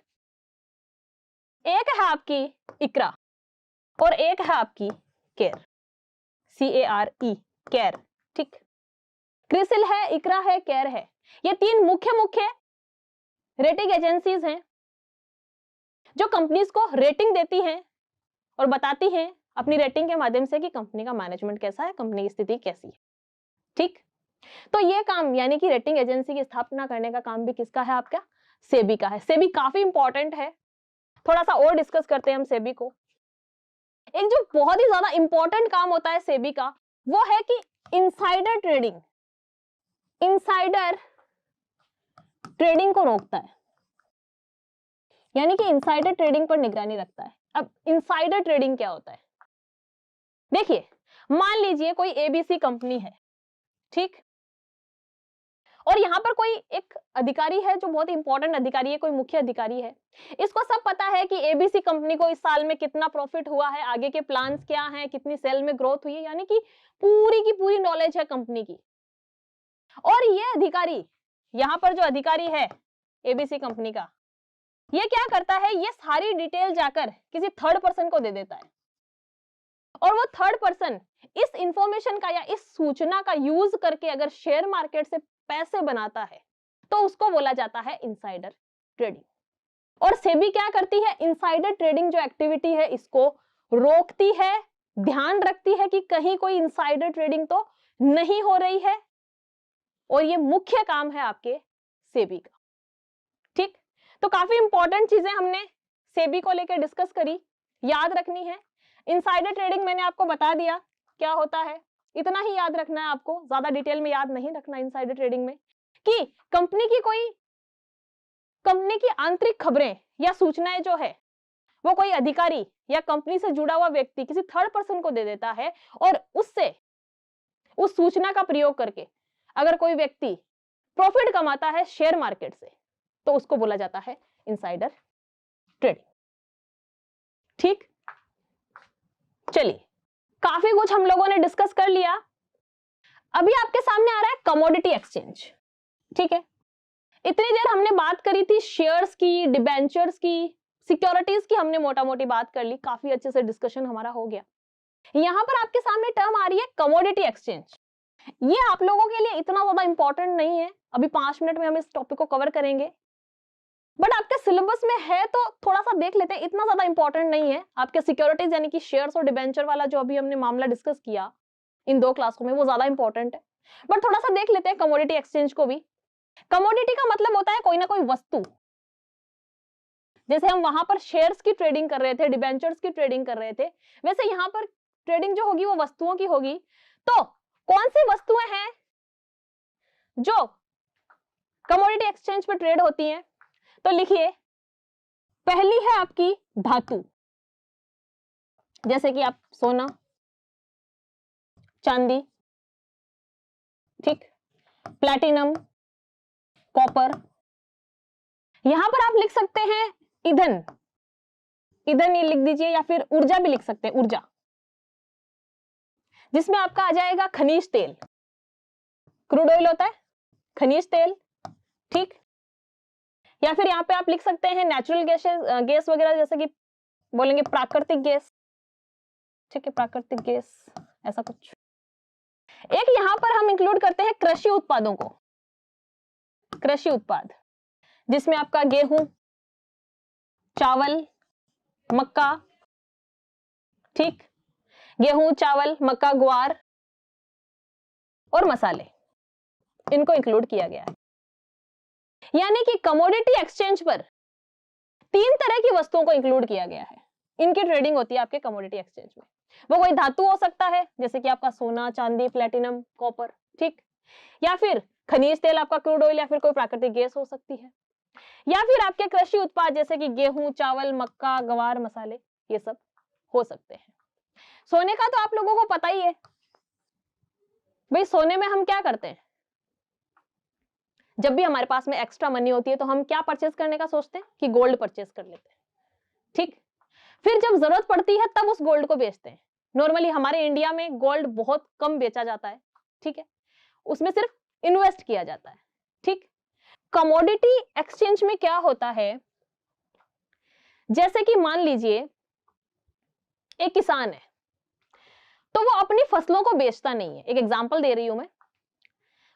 एक है आपकी इक्रा और एक है आपकी केयर, CARE, केयर, ठीक। क्रिसिल है, इक्रा है, केयर है, ये तीन मुख्य मुख्य रेटिंग एजेंसीज हैं जो कंपनीज को रेटिंग देती हैं और बताती हैं अपनी रेटिंग के माध्यम से कि कंपनी का मैनेजमेंट कैसा है, कंपनी की स्थिति कैसी है, ठीक। तो ये काम यानी कि रेटिंग एजेंसी की स्थापना करने का काम भी किसका है? आपका सेबी का है। सेबी काफी इंपॉर्टेंट है, थोड़ा सा और डिस्कस करते हैं हम सेबी को। एक जो बहुत ही ज्यादा इंपॉर्टेंट काम होता है सेबी का वो है कि इनसाइडर ट्रेडिंग, इनसाइडर ट्रेडिंग को रोकता है, यानी कि इनसाइडर ट्रेडिंग पर निगरानी रखता है। अब इनसाइडर ट्रेडिंग क्या होता है? देखिए, मान लीजिए कोई एबीसी कंपनी है, ठीक, और यहां पर कोई एक अधिकारी है जो बहुत इंपॉर्टेंट अधिकारी है, कोई मुख्य अधिकारी है। इसको सब पता है कि एबीसी कंपनी को इस साल में कितना प्रॉफिट हुआ है, आगे के प्लान्स क्या हैं, कितनी सेल में ग्रोथ हुई है, यानी कि पूरी की पूरी नॉलेज है कंपनी की। और ये अधिकारी, यहां पर जो अधिकारी है एबीसी कंपनी का, ये क्या करता है? ये सारी डिटेल जाकर किसी थर्ड पर्सन को दे देता है और वो थर्ड पर्सन इस इंफॉर्मेशन का या इस सूचना का यूज करके अगर शेयर मार्केट से पैसे बनाता है तो उसको बोला जाता है इनसाइडर ट्रेडिंग। और सेबी क्या करती है? इनसाइडर ट्रेडिंग जो एक्टिविटी है इसको रोकती है, ध्यान रखती है कि कहीं कोई इनसाइडर ट्रेडिंग तो नहीं हो रही है, और ये मुख्य काम है आपके सेबी का, ठीक। तो काफी इंपॉर्टेंट चीजें हमने सेबी को लेकर डिस्कस करी, याद रखनी है। इनसाइडर ट्रेडिंग मैंने आपको बता दिया क्या होता है, इतना ही याद रखना है आपको, ज्यादा डिटेल में याद नहीं रखना। इनसाइडर ट्रेडिंग में कि कंपनी की आंतरिक खबरें या सूचनाएं जो है वो कोई अधिकारी या कंपनी से जुड़ा हुआ व्यक्ति किसी थर्ड पर्सन को दे देता है, और उससे उस सूचना का प्रयोग करके अगर कोई व्यक्ति प्रॉफिट कमाता है शेयर मार्केट से तो उसको बोला जाता है इनसाइडर ट्रेडिंग, ठीक। चलिए, काफी कुछ हम लोगों ने डिस्कस कर लिया। अभी आपके सामने आ रहा है कमोडिटी एक्सचेंज, ठीक है। इतनी देर हमने बात करी थी शेयर्स की, डिबेंचर्स की, सिक्योरिटीज की, हमने मोटा मोटी बात कर ली, काफी अच्छे से डिस्कशन हमारा हो गया। यहां पर आपके सामने टर्म आ रही है कमोडिटी एक्सचेंज। ये आप लोगों के लिए इतना ज्यादा इंपॉर्टेंट नहीं है, अभी 5 मिनट में हम इस टॉपिक को कवर करेंगे, बट आपके सिलेबस में है तो थोड़ा सा देख लेते हैं, इतना ज्यादा इंपॉर्टेंट नहीं है। आपके सिक्योरिटीज यानी कि शेयर्स और डिबेंचर वाला जो अभी हमने मामला डिस्कस किया इन 2 क्लासों में वो ज्यादा इंपॉर्टेंट है, बट थोड़ा सा देख लेते हैं कमोडिटी एक्सचेंज को भी। कमोडिटी का मतलब होता है कोई ना कोई वस्तु, जैसे हम वहां पर शेयर्स की ट्रेडिंग कर रहे थे, डिबेंचर्स की ट्रेडिंग कर रहे थे, वैसे यहां पर ट्रेडिंग जो होगी वो वस्तुओं की होगी। तो कौन सी वस्तुएं हैं जो कमोडिटी एक्सचेंज पर ट्रेड होती हैं? तो लिखिए, पहली है आपकी धातु, जैसे कि आप सोना, चांदी, ठीक, प्लैटिनम, कॉपर। यहां पर आप लिख सकते हैं ईंधन, ईंधन ये लिख दीजिए, या फिर ऊर्जा भी लिख सकते हैं, ऊर्जा, जिसमें आपका आ जाएगा खनिज तेल, क्रूड ऑयल होता है, खनिज तेल, ठीक। या फिर यहाँ पे आप लिख सकते हैं नेचुरल गैस वगैरह, जैसे कि बोलेंगे प्राकृतिक गैस, ठीक है, प्राकृतिक गैस, ऐसा कुछ। एक यहां पर हम इंक्लूड करते हैं कृषि उत्पादों को, कृषि उत्पाद, जिसमें आपका गेहूं, चावल, मक्का, ठीक, गेहूं, चावल, मक्का, ग्वार और मसाले, इनको इंक्लूड किया गया है। यानी कि कमोडिटी एक्सचेंज पर 3 तरह की वस्तुओं को इंक्लूड किया गया है, इनकी ट्रेडिंग होती है आपके कमोडिटी एक्सचेंज में। वो कोई धातु हो सकता है जैसे कि आपका सोना, चांदी, प्लैटिनम, कॉपर, ठीक, या फिर खनिज तेल, आपका क्रूड ऑयल, या फिर कोई प्राकृतिक गैस हो सकती है, या फिर आपके कृषि उत्पाद जैसे कि गेहूं, चावल, मक्का, ग्वार, मसाले, ये सब हो सकते हैं। सोने का तो आप लोगों को पता ही है भाई, सोने में हम क्या करते हैं, जब भी हमारे पास में एक्स्ट्रा मनी होती है तो हम क्या परचेज करने का सोचते हैं कि गोल्ड परचेज कर लेते हैं, ठीक। फिर जब जरूरत पड़ती है तब उस गोल्ड को बेचते हैं। नॉर्मली हमारे इंडिया में गोल्ड बहुत कम बेचा जाता है, ठीक है, उसमें सिर्फ इन्वेस्ट किया जाता है, ठीक। कमोडिटी एक्सचेंज में क्या होता है, जैसे कि मान लीजिए एक किसान है, तो वो अपनी फसलों को बेचता नहीं है, एक एग्जांपल दे रही हूं मैं।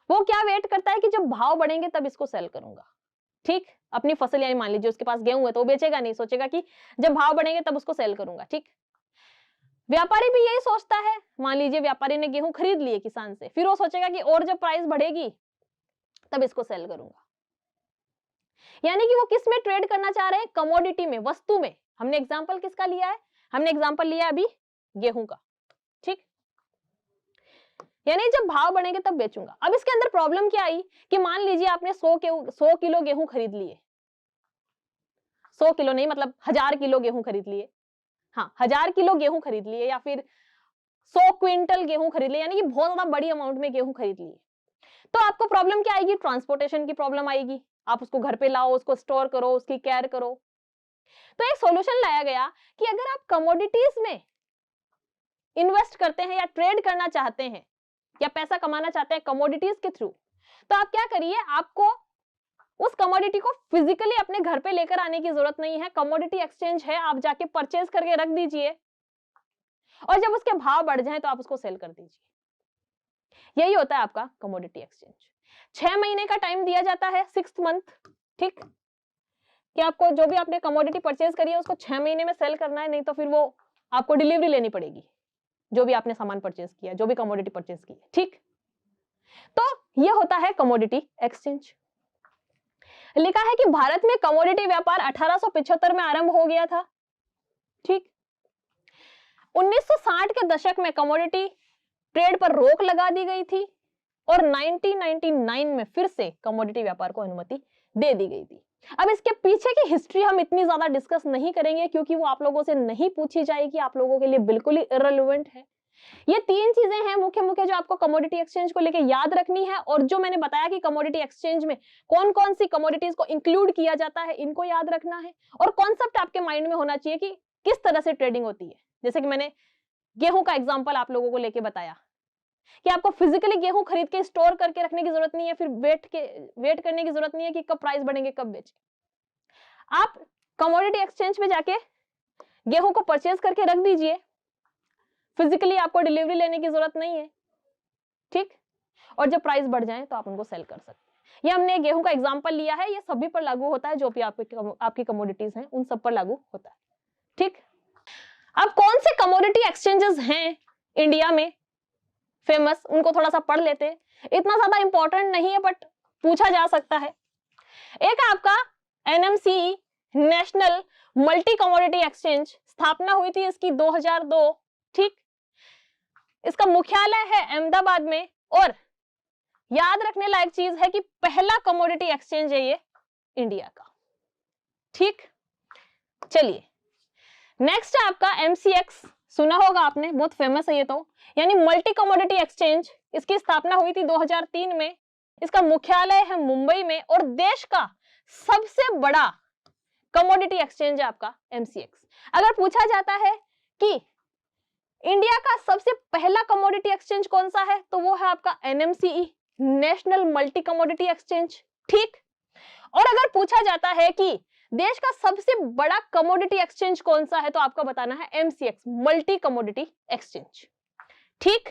वो क्या वेट करता है कि जब भाव बढ़ेंगे तब इसको सेल करूंगा, ठीक। अपनी फसल, यानी मान लीजिए उसके पास गेहूं है तो वो बेचेगा नहीं, सोचेगा कि जब भाव बढ़ेंगे तब उसको सेल करूंगा, ठीक। व्यापारी भी यही सोचता है। मान लीजिए व्यापारी ने गेहूं खरीद लिए किसान से, फिर वो सोचेगा कि और जब प्राइस बढ़ेगी तब इसको सेल करूंगा। यानी कि वो किस में ट्रेड करना चाह रहे हैं, कमोडिटी में, वस्तु में। हमने एग्जांपल किसका लिया है, हमने एग्जांपल लिया अभी गेहूं का, ठीक। यानी जब भाव बढ़ेंगे तब बेचूंगा। अब इसके अंदर प्रॉब्लम क्या आई कि मान लीजिए आपने 100 किलो गेहूं खरीद लिए, 100 किलो नहीं, मतलब 1000 किलो गेहूं खरीद लिए, हाँ 1000 किलो गेहूं खरीद लिए, या फिर 100 क्विंटल गेहूं खरीद लिए, यानी कि बहुत ज्यादा बड़ी अमाउंट में गेहूं खरीद लिए। तो आपको प्रॉब्लम क्या आएगी, ट्रांसपोर्टेशन की प्रॉब्लम आएगी। आप उसको घर पे लाओ, उसको स्टोर करो, उसकी केयर करो। तो एक सॉल्यूशन लाया गया कि अगर आप कमोडिटीज में इन्वेस्ट करते हैं या ट्रेड करना चाहते हैं या पैसा कमाना चाहते हैं कमोडिटीज के थ्रू, तो आप क्या करिए, आपको उस कमोडिटी को फिजिकली अपने घर पे लेकर आने की जरूरत नहीं है। कमोडिटी एक्सचेंज है, आप जाके परचेज करके रख दीजिए और जब उसके भाव बढ़ जाए तो आप उसको सेल कर दीजिए। यही होता है आपका कमोडिटी एक्सचेंज। 6 महीने का टाइम दिया जाता है, 6th मंथ, ठीक, कि आपको जो भी आपने कमोडिटी परचेज करी है उसको 6 महीने में सेल करना है, नहीं तो फिर वो आपको डिलीवरी लेनी पड़ेगी, जो भी आपने सामान परचेज किया, जो भी कमोडिटी परचेज की है, ठीक। तो ये होता है कमोडिटी एक्सचेंज। लिखा है कि भारत में कमोडिटी व्यापार 1875 में आरंभ हो गया था, ठीक। 1960 के दशक में कमोडिटी ट्रेड पर रोक लगा दी गई थी और 1999 में फिर से कमोडिटी व्यापार को अनुमति दे दी गई थी। अब इसके पीछे की हिस्ट्री हम इतनी ज्यादा डिस्कस नहीं करेंगे क्योंकि वो आप लोगों से नहीं पूछी जाएगी, आप लोगों के लिए बिल्कुल ही इररिलेवेंट है। ये 3 चीजें हैं मुख्य मुख्य जो आपको कमोडिटी एक्सचेंज को लेके याद रखनी है, और जो मैंने बताया कि कमोडिटी एक्सचेंज में कौन कौन सी कमोडिटीज को इंक्लूड किया जाता है, इनको याद रखना है। और कॉन्सेप्ट आपके माइंड में होना चाहिए कि किस तरह से ट्रेडिंग होती है। जैसे कि मैंने गेहूं का एग्जाम्पल आप लोगों को लेके बताया कि आपको फिजिकली गेहूं खरीद के स्टोर करके रखने की जरूरत नहीं है, फिर वेट करने की जरूरत नहीं है कि कब प्राइस बढ़ेंगे कब बेचे। आप कमोडिटी एक्सचेंज पे जाके गेहूं को परचेज करके रख दीजिए, फिजिकली आपको डिलीवरी लेने की जरूरत नहीं है, ठीक। और जब प्राइस बढ़ जाए तो आप उनको सेल कर सकते हैं। ये हमने गेहूं का एग्जांपल लिया है, ये सभी पर लागू होता है, जो भी आपकी कमोडिटीज हैं उन सब पर लागू होता है, ठीक। अब कौन से कमोडिटी एक्सचेंजेस हैं इंडिया में फेमस, उनको थोड़ा सा पढ़ लेते हैं। इतना ज्यादा इंपॉर्टेंट नहीं है बट पूछा जा सकता है। एक आपका एनएमसीई, नेशनल मल्टी कमोडिटी एक्सचेंज, स्थापना हुई थी इसकी 2002, ठीक। इसका मुख्यालय है अहमदाबाद में, और याद रखने लायक चीज है कि पहला कमोडिटी एक्सचेंज है ये इंडिया का, ठीक। चलिए नेक्स्ट है आपका एमसीएक्स, सुना होगा आपने, बहुत फेमस है ये तो, यानी मल्टी कमोडिटी एक्सचेंज। इसकी स्थापना हुई थी 2003 में। इसका मुख्यालय है मुंबई में, और देश का सबसे बड़ा कमोडिटी एक्सचेंज है आपका एमसीएक्स। अगर पूछा जाता है कि इंडिया का सबसे पहला कमोडिटी एक्सचेंज कौन सा है, तो वो है आपका एनएमसीई, नेशनल मल्टी कमोडिटी एक्सचेंज, ठीक। और अगर पूछा जाता है कि देश का सबसे बड़ा कमोडिटी एक्सचेंज कौन सा है, तो आपको बताना है एमसीएक्स, मल्टी कमोडिटी एक्सचेंज, ठीक।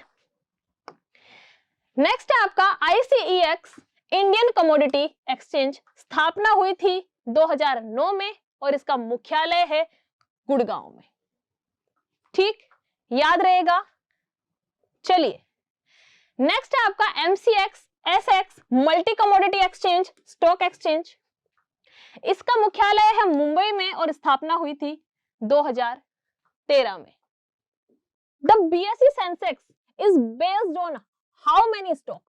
नेक्स्ट है आपका आईसीईएक्स, इंडियन कमोडिटी एक्सचेंज। स्थापना हुई थी 2009 में और इसका मुख्यालय है गुड़गांव में, ठीक, याद रहेगा। चलिए नेक्स्ट है आपका MCX SX, multi commodity exchange, stock exchange. इसका मुख्यालय है मुंबई में और स्थापना हुई थी 2013 में। The BSE Sensex is based on how many stock,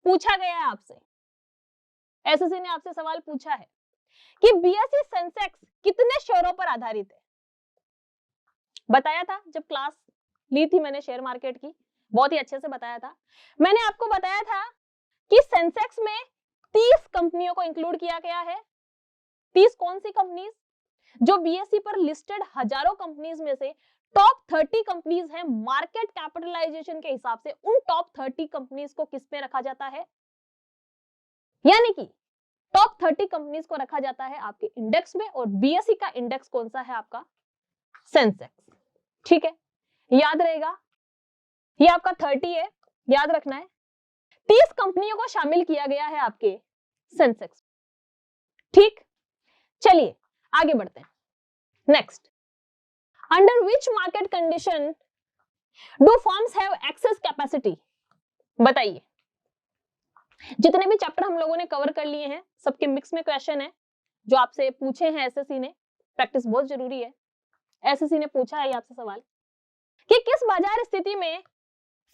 पूछा गया है आपसे, एसएससी ने आपसे सवाल पूछा है कि बीएसई सेंसेक्स कितने शेयरों पर आधारित है। बताया था जब क्लास ली थी मैंने शेयर मार्केट की, बहुत ही अच्छे से बताया था। मैंने आपको बताया था कि सेंसेक्स में 30 कंपनियों को इंक्लूड किया गया है। 30 कौन सी कंपनीज? जो बीएसई पर लिस्टेड हजारों कंपनीज में से टॉप 30 कंपनीज हैं मार्केट कैपिटलाइजेशन के हिसाब से, उन टॉप 30 कंपनीज को किस पे रखा जाता है? यानी कि टॉप 30 कंपनीज को रखा जाता है आपके इंडेक्स में, और बीएसई का इंडेक्स कौन सा है? आपका सेंसेक्स। ठीक है, याद रहेगा, ये आपका 30 है, याद रखना है। 30 कंपनियों को शामिल किया गया है आपके सेंसेक्स। ठीक, चलिए आगे बढ़ते हैं। Next, under which market condition do firms have access capacity? बताइए, जितने भी चैप्टर हम लोगों ने कवर कर लिए हैं सबके मिक्स में क्वेश्चन है जो आपसे पूछे हैं एसएससी ने। प्रैक्टिस बहुत जरूरी है। एसएससी ने पूछा है आपसे सवाल कि किस बाजार स्थिति में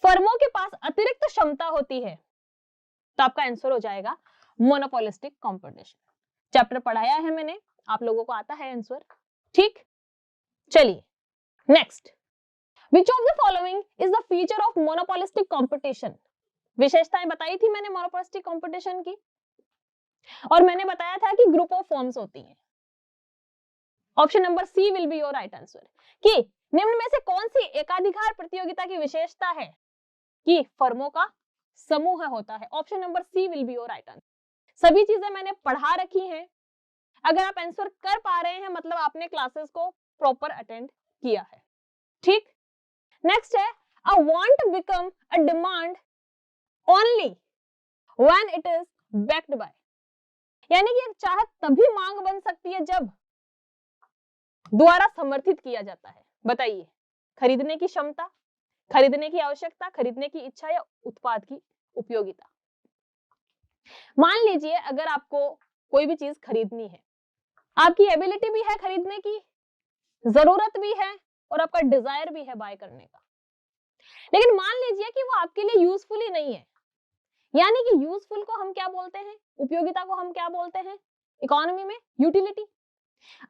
फर्मों के पास अतिरिक्त क्षमता होती है? तो आपका आंसर हो जाएगा मोनोपोलिस्टिक कंपटीशन। चैप्टर पढ़ाया है मैंने, आप लोगों को आता है आंसर। ठीक, चलिए next, which of the following is the feature of monopolistic competition? विशेषताएं बताई थी मैंने मोनोपोलिस्टिक कंपटीशन की, और मैंने बताया था कि ग्रुप ऑफ फर्म्स होती हैं। Option number C will be your right answer, कि निम्न में से कौन सी एकाधिकार प्रतियोगिता की विशेषता है कि फर्मों का समूह होता है? Option number C will be your right answer. सभी चीजें मैंने पढ़ा रखी हैं, अगर आप आंसर कर पा रहे हैं मतलब आपने क्लासेस को प्रॉपर अटेंड किया है। ठीक, नेक्स्ट है, अ want become a demand only when it is backed by, यानी कि एक चाहत तभी मांग बन सकती है जब द्वारा समर्थित किया जाता है। बताइए, खरीदने की क्षमता, खरीदने की आवश्यकता, खरीदने की इच्छा, या उत्पाद की उपयोगिता। मान लीजिए अगर आपको कोई भी चीज खरीदनी है, आपकी एबिलिटी भी है खरीदने की, जरूरत भी है, और आपका डिजायर भी है बाय करने का, लेकिन मान लीजिए कि वो आपके लिए यूजफुल ही नहीं है। यानी कि यूजफुल को हम क्या बोलते हैं? उपयोगिता को हम क्या बोलते हैं इकोनॉमी में? यूटिलिटी।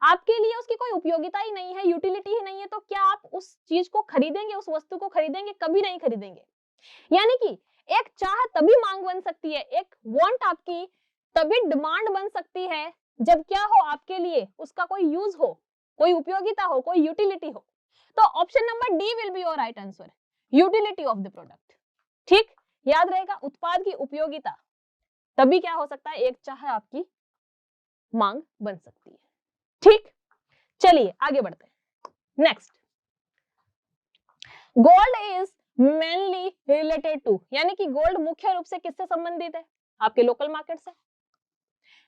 आपके लिए उसकी कोई उपयोगिता ही नहीं है, यूटिलिटी ही नहीं है, तो क्या आप उस चीज को खरीदेंगे, उस वस्तु को खरीदेंगे? कभी नहीं खरीदेंगे। यानी कि एक चाह तभी मांग बन सकती है, एक वांट आपकी तभी डिमांड बन सकती है जब क्या हो, आपके लिए उसका कोई यूज हो, कोई उपयोगिता हो, कोई यूटिलिटी हो। तो option number D will be your right answer, utility of the product. ठीक, याद रहेगा, उत्पाद की उपयोगिता, तभी क्या हो सकता है, एक चाह आपकी मांग बन सकती है। ठीक, चलिए आगे बढ़ते हैं। Next, gold is mainly related to, यानी कि गोल्ड मुख्य रूप से किससे संबंधित है? आपके लोकल मार्केट से,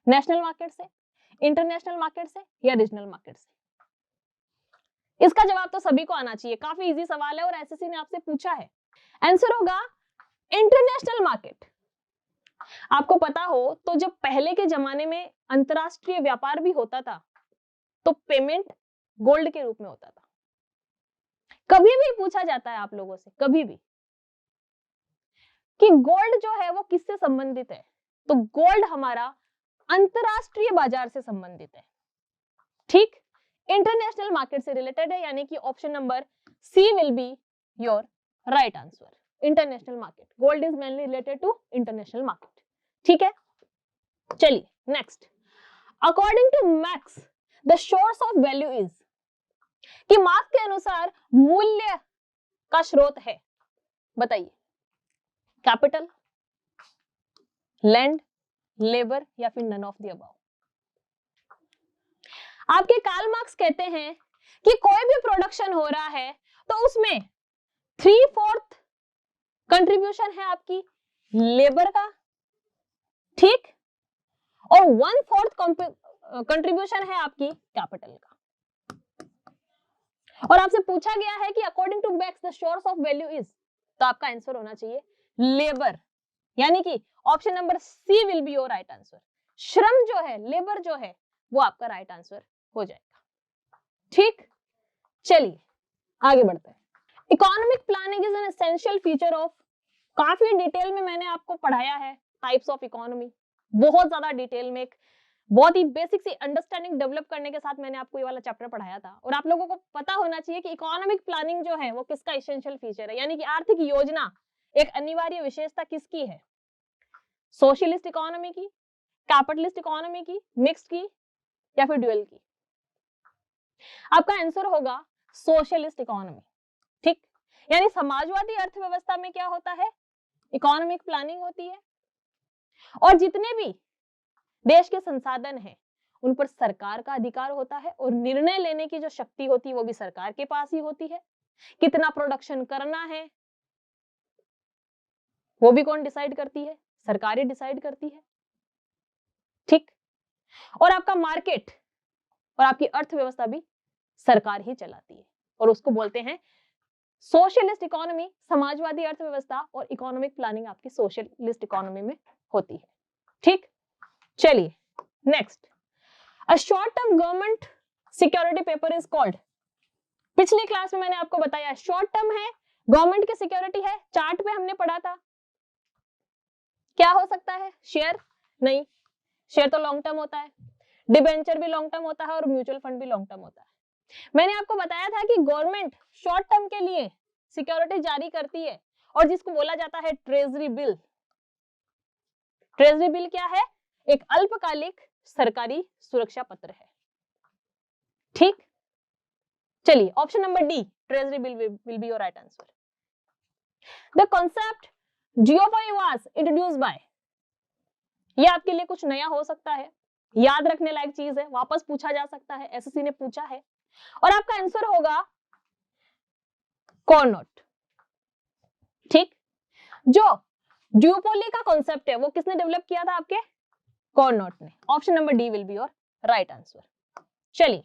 नेशनल मार्केट से, इंटरनेशनल मार्केट से, या रीजनल मार्केट से? इसका जवाब तो सभी को आना चाहिए, काफी इजी सवाल है और एसएससी ने आपसे पूछा है। आंसर होगा इंटरनेशनल मार्केट। आपको पता हो तो जब पहले के जमाने में अंतरराष्ट्रीय व्यापार भी होता था तो पेमेंट गोल्ड के रूप में होता था। कभी भी पूछा जाता है आप लोगों से, कभी भी, कि गोल्ड जो है वो किससे संबंधित है, तो गोल्ड हमारा अंतरराष्ट्रीय बाजार से संबंधित है। ठीक, इंटरनेशनल मार्केट से रिलेटेड है, यानी कि option number C will be your right answer, international market. Gold is mainly related to international market. ठीक है, चलिए next, according to Marx the source of value is, कि मार्क्स के अनुसार मूल्य का स्रोत है, बताइए, कैपिटल, लैंड, लेबर, या फिर नन ऑफ द अबव? आपके कार्ल मार्क्स कहते हैं कि कोई भी प्रोडक्शन हो रहा है तो उसमें 3/4 कंट्रीब्यूशन है आपकी लेबर का, ठीक, और 1/4 कंट्रीब्यूशन है आपकी कैपिटल का। और आपसे पूछा गया है कि according to Marx the source of value is, तो आपका आंसर होना चाहिए लेबर, यानी कि option number C will be your right answer. श्रम जो है, लेबर जो है, वो आपका राइट आंसर हो जाएगा। ठीक, चलिए आगे बढ़ते हैं। Economic planning is an essential feature of, काफी डिटेल में मैंने आपको पढ़ाया है टाइप्स ऑफ इकोनॉमी, बहुत ज्यादा डिटेल में, एक बहुत ही बेसिक सी अंडरस्टैंडिंग डेवलप करने के साथ मैंने आपको ये वाला चैप्टर पढ़ाया था। और आप लोगों को पता होना चाहिए कि इकोनॉमिक प्लानिंग जो है वो किसका एसेंशियल फीचर है, यानी कि आर्थिक योजना एक अनिवार्य विशेषता किसकी है, सोशलिस्ट इकोनॉमी की, कैपिटलिस्ट इकोनॉमी की, मिक्स्ड की या फिर ड्यूअल की। आपका आंसर होगा सोशलिस्ट इकोनॉमी। ठीक, यानी समाजवादी अर्थव्यवस्था में क्या होता है, इकोनॉमिक प्लानिंग होती है और जितने भी देश के संसाधन हैं उन पर सरकार का अधिकार होता है और निर्णय लेने की जो शक्ति होती है वो भी सरकार के पास ही होती है। कितना प्रोडक्शन करना है वो भी कौन डिसाइड करती है, सरकार ही डिसाइड करती है। ठीक, और आपका मार्केट और आपकी अर्थव्यवस्था भी सरकार ही चलाती है और उसको बोलते हैं सोशलिस्ट इकोनॉमी, समाजवादी अर्थव्यवस्था। और इकोनॉमिक प्लानिंग आपकी सोशलिस्ट इकोनॉमी में होती है। ठीक, चलिए next, a short term government security paper is called. पिछली क्लास में मैंने आपको बताया शॉर्ट टर्म है, गवर्नमेंट की सिक्योरिटी है, चार्ट पे हमने पढ़ा था। क्या हो सकता है, शेयर? नहीं, शेयर तो लॉन्ग टर्म होता है, डिबेंचर भी लॉन्ग टर्म होता है और म्यूचुअल फंड भी लॉन्ग टर्म होता है। मैंने आपको बताया था कि गवर्नमेंट शॉर्ट टर्म के लिए सिक्योरिटी जारी करती है और जिसको बोला जाता है ट्रेजरी बिल। ट्रेजरी बिल क्या है, एक अल्पकालिक सरकारी सुरक्षा पत्र है। ठीक, चलिए option number D, treasury bill will be your right answer. The concept duopoly was introduced by, ये आपके लिए कुछ नया हो सकता है, याद रखने लायक चीज है, वापस पूछा जा सकता है, एसएससी ने पूछा है और आपका आंसर होगा कॉर्नोट। ठीक, जो ड्यूपोली का कॉन्सेप्ट है वो किसने डेवलप किया था, आपके कॉर्नोट ने। Option number D will be your right answer. चलिए,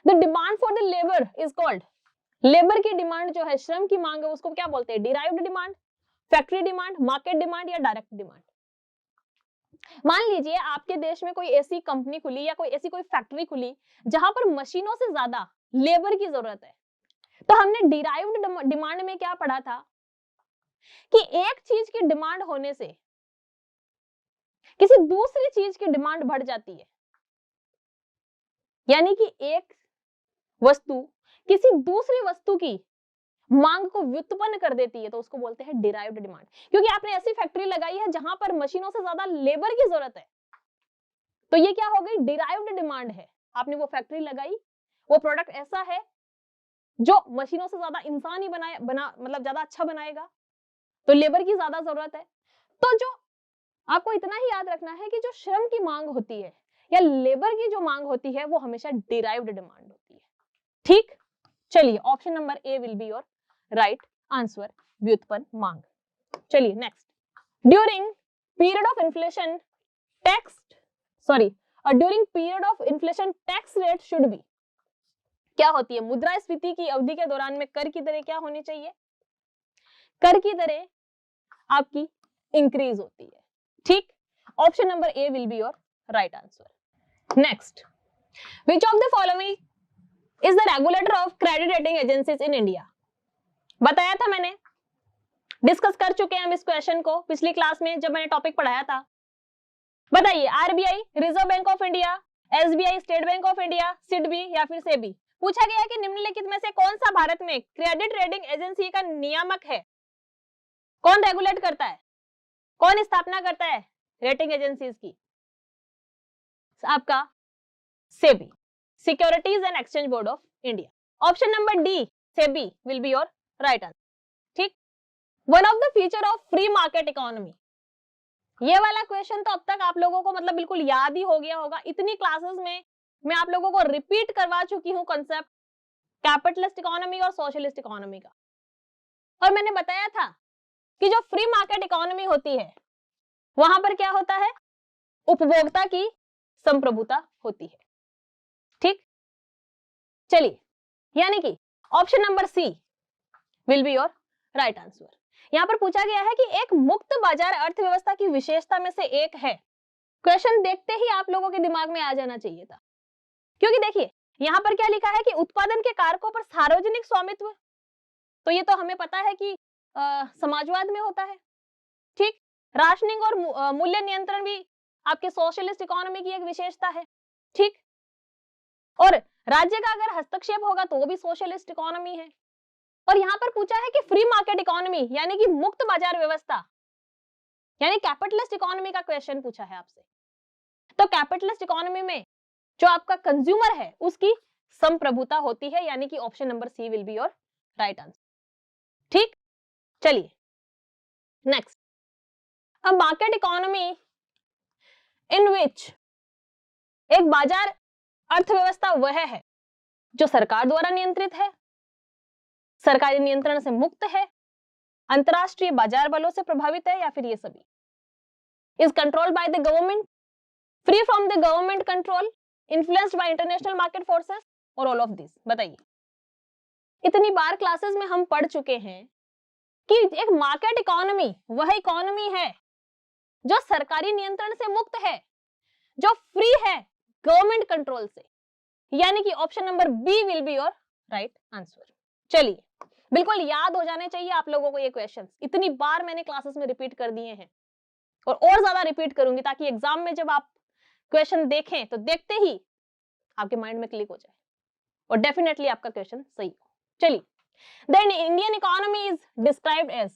the demand for the labour is called, labour की डिमांड जो है, श्रम की मांग है, उसको क्या बोलते हैं, derived demand, factory demand, market demand या डायरेक्ट डिमांड। मान लीजिए आपके देश में कोई ऐसी कंपनी खुली या कोई ऐसी कोई फैक्ट्री खुली जहां पर मशीनों से ज्यादा लेबर की जरूरत है, तो हमने डिराइव्ड डिमांड में क्या पढ़ा था कि एक चीज की डिमांड होने से किसी दूसरी चीज की डिमांड बढ़ जाती है, यानी कि एक वस्तु किसी दूसरी वस्तु की मांग को व्युत्पन्न कर देती है, तो उसको बोलते हैं डिराइव्ड डिमांड। क्योंकि आपने ऐसी फैक्ट्री लगाई है जहां पर मशीनों से ज्यादा लेबर की जरूरत है, तो ये क्या हो गई, डिराइव्ड डिमांड है। आपने वो फैक्ट्री लगाई, वो प्रोडक्ट ऐसा है जो मशीनों से ज्यादा इंसान ही मतलब ज्यादा अच्छा बनाएगा, तो लेबर की ज्यादा जरूरत है। तो जो आपको इतना ही याद रखना है कि जो श्रम की मांग होती है या लेबर की जो मांग होती है वो हमेशा डिराइव्ड डिमांड होती है। ठीक, चलिए option number A will be your right answer, व्युत्पन्न मांग। चलिए next, during period of inflation during period of inflation tax rate should be, क्या होती है, मुद्रास्फीति की अवधि के दौरान में कर की दरें क्या होनी चाहिए, कर की दरें आपकी इंक्रीज होती है। ठीक, option number A will be your right answer. Next, which of the following is the regulator of credit rating agencies in India. बताया था मैंने, डिस्कस कर चुके हैं हम इस क्वेश्चन को पिछली क्लास में जब मैंने टॉपिक पढ़ाया था। बताइए, RBI, reserve bank of India, SBI, state bank of India, SIDBI या फिर सेबी। पूछा गया कि निम्नलिखित में से कौन सा भारत में क्रेडिट रेटिंग एजेंसी का नियामक है, कौन रेगुलेट करता है, कौन स्थापना करता है रेटिंग एजेंसीज की, आपका SEBI, securities and exchange board of India. Option number D, SEBI will be your right answer. ठीक, one of the feature of free market economy, ये वाला क्वेश्चन तो अब तक आप लोगों को मतलब बिल्कुल याद ही हो गया होगा, इतनी क्लासेस में मैं आप लोगों को रिपीट करवा चुकी हूँ कॉन्सेप्ट कैपिटलिस्ट इकोनॉमी और सोशलिस्ट इकोनॉमी का। और मैंने बताया था कि जो फ्री मार्केट इकोनॉमी होती है वहां पर क्या होता है, उपभोक्ता की संप्रभुता होती है। ठीक, चलिए, यानी कि option number C will be your right answer. यहां पर पूछा गया है कि एक मुक्त बाजार अर्थव्यवस्था की विशेषता में से एक है, क्वेश्चन देखते ही आप लोगों के दिमाग में आ जाना चाहिए था, क्योंकि देखिए यहां पर क्या लिखा है कि उत्पादन के कारकों पर सार्वजनिक स्वामित्व, तो ये तो हमें पता है कि समाजवाद में होता है। ठीक, राशनिंग और मूल्य नियंत्रण भी आपके सोशलिस्ट इकोनॉमी की एक विशेषता है, ठीक। और राज्य का अगर हस्तक्षेप होगा तो वो भी सोशलिस्ट इकोनॉमी है। और यहां पर पूछा है कि फ्री मार्केट इकोनॉमी यानी कि मुक्त बाजार व्यवस्था यानी कैपिटलिस्ट इकोनॉमी का क्वेश्चन पूछा है आपसे। तो कैपिटलिस्ट इकोनॉमी में जो आपका कंज्यूमर है उसकी संप्रभुता होती है, यानी कि option number C will be your right answer, ठीक। चलिए next, a market economy in which, एक बाजार अर्थव्यवस्था वह है जो सरकार द्वारा नियंत्रित है, सरकारी नियंत्रण से मुक्त है, अंतरराष्ट्रीय बाजार बलों से प्रभावित है, या फिर ये सभी। Is controlled by the government, free from the government control, influenced by international market forces, और ऑल ऑफ दिस। बताइए, इतनी बार क्लासेस में हम पढ़ चुके हैं कि एक मार्केट इकोनॉमी वह इकोनॉमी है जो सरकारी नियंत्रण से मुक्त है, जो फ्री है गवर्नमेंट कंट्रोल से, यानी कि option number B will be your right answer. चलिए, बिल्कुल याद हो जाने चाहिए आप लोगों को ये क्वेश्चंस, इतनी बार मैंने क्लासेस में रिपीट कर दिए हैं और ज्यादा रिपीट करूंगी ताकि एग्जाम में जब आप क्वेश्चन देखें तो देखते ही आपके माइंड में क्लिक हो जाए और डेफिनेटली आपका क्वेश्चन सही हो। चलिए, then Indian economy is described as,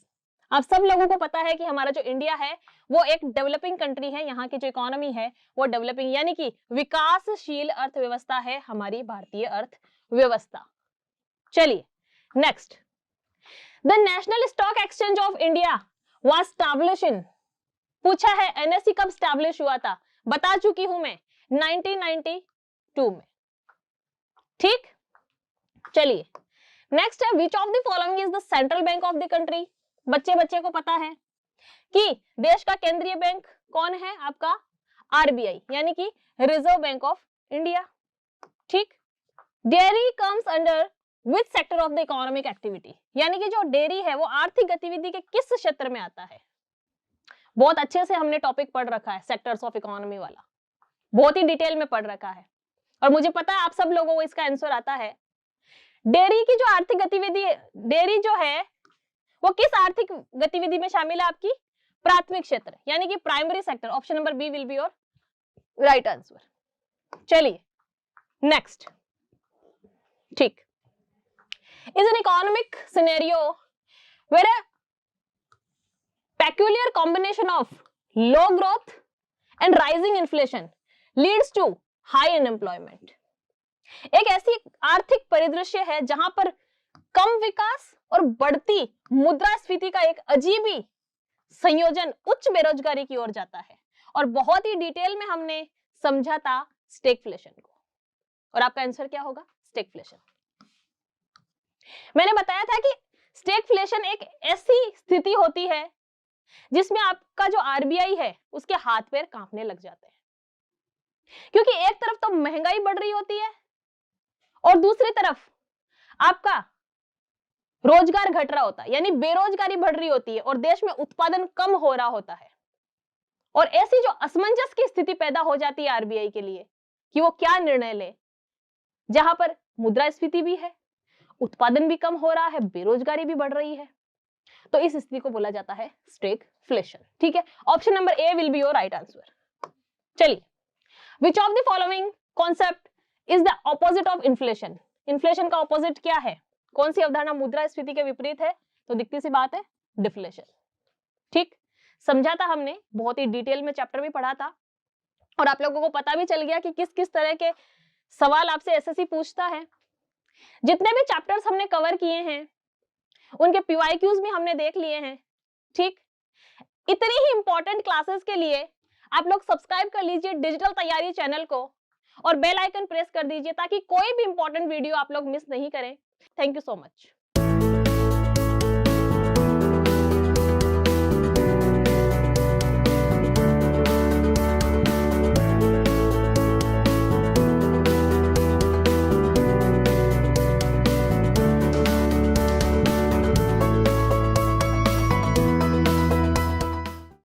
आप सब लोगों को पता है कि हमारा जो इंडिया है वो एक डेवलपिंग कंट्री है, यहाँ की जो इकोनॉमी है वो डेवलपिंग यानी कि विकासशील अर्थव्यवस्था है हमारी भारतीय अर्थव्यवस्था। चलिए next, the national stock exchange of India was established in, पूछा है एनएससी कब एस्टैब्लिश हुआ था, बता चुकी हूं मैं 1992 में, ठीक। चलिए नेक्स्ट है, विच of the following is the central bank of the country, बच्चे को पता है कि देश का केंद्रीय बैंक कौन है, आपका आरबीआई यानी कि रिजर्व बैंक ऑफ इंडिया, ठीक। Dairy comes under which sector of the economic activity, यानी कि जो डेयरी है वो आर्थिक गतिविधि के किस क्षेत्र में आता है। बहुत अच्छे से हमने टॉपिक पढ़ रखा है सेक्टर्स ऑफ इकोनॉमी वाला, बहुत ही डिटेल में पढ़ रखा है और मुझे पता है आप सब लोगों को इसका आंसर आता है। डेयरी की जो आर्थिक गतिविधि, डेयरी जो है वो किस आर्थिक गतिविधि में शामिल है, आपकी प्राथमिक क्षेत्र यानी कि primary sector, option number B will be your right answer. चलिए नेक्स्ट, ठीक, is an economic scenario where a peculiar combination of low growth and rising inflation leads to high unemployment, एक ऐसी आर्थिक परिदृश्य है जहां पर कम विकास और बढ़ती मुद्रास्फीति का एक अजीब ही संयोजन उच्च बेरोजगारी की ओर जाता है, और बहुत ही डिटेल में हमने समझा था स्टैगफ्लेशन को, और आपका आंसर क्या होगा, स्टैगफ्लेशन। मैंने बताया था कि स्टैगफ्लेशन एक ऐसी स्थिति होती है जिसमें आपका जो आरबीआई है उसके हाथ पैर कांपने लग जाते हैं, क्योंकि एक तरफ तो महंगाई बढ़ रही होती है और दूसरी तरफ आपका रोजगार घट रहा होता है, यानी बेरोजगारी बढ़ रही होती है और देश में उत्पादन कम हो रहा होता है, और ऐसी जो असमंजस की स्थिति पैदा हो जाती है आरबीआई के लिए कि वो क्या निर्णय ले, जहां पर मुद्रास्फीति भी है, उत्पादन भी कम हो रहा है, बेरोजगारी भी बढ़ रही है, तो इस स्थिति को बोला जाता है स्टैगफ्लेशन, ठीक है। Option number A will be your right answer. चलिए, which of the following concept is the opposite of inflation, inflation का ऑपोजिट क्या है, कौन सी अवधारणा मुद्रास्फीति के विपरीत है, तो दिखती सी बात है डिफ्लेशन, ठीक। समझा था हमने, बहुत ही डिटेल में चैप्टर भी पढ़ा था और आप लोगों को पता भी चल गया कि किस किस तरह के सवाल आपसे एसएससी पूछता है। जितने भी चैप्टर्स हमने कवर किए हैं उनके पीवाईक्यूज भी हमने देख लिए हैं, ठीक। इतनी ही इंपॉर्टेंट क्लासेस के लिए आप लोग सब्सक्राइब कर लीजिए डिजिटल तैयारी चैनल को और बेल आइकन प्रेस कर दीजिए ताकि कोई भी इंपॉर्टेंट वीडियो आप लोग मिस नहीं करें। Thank you so much.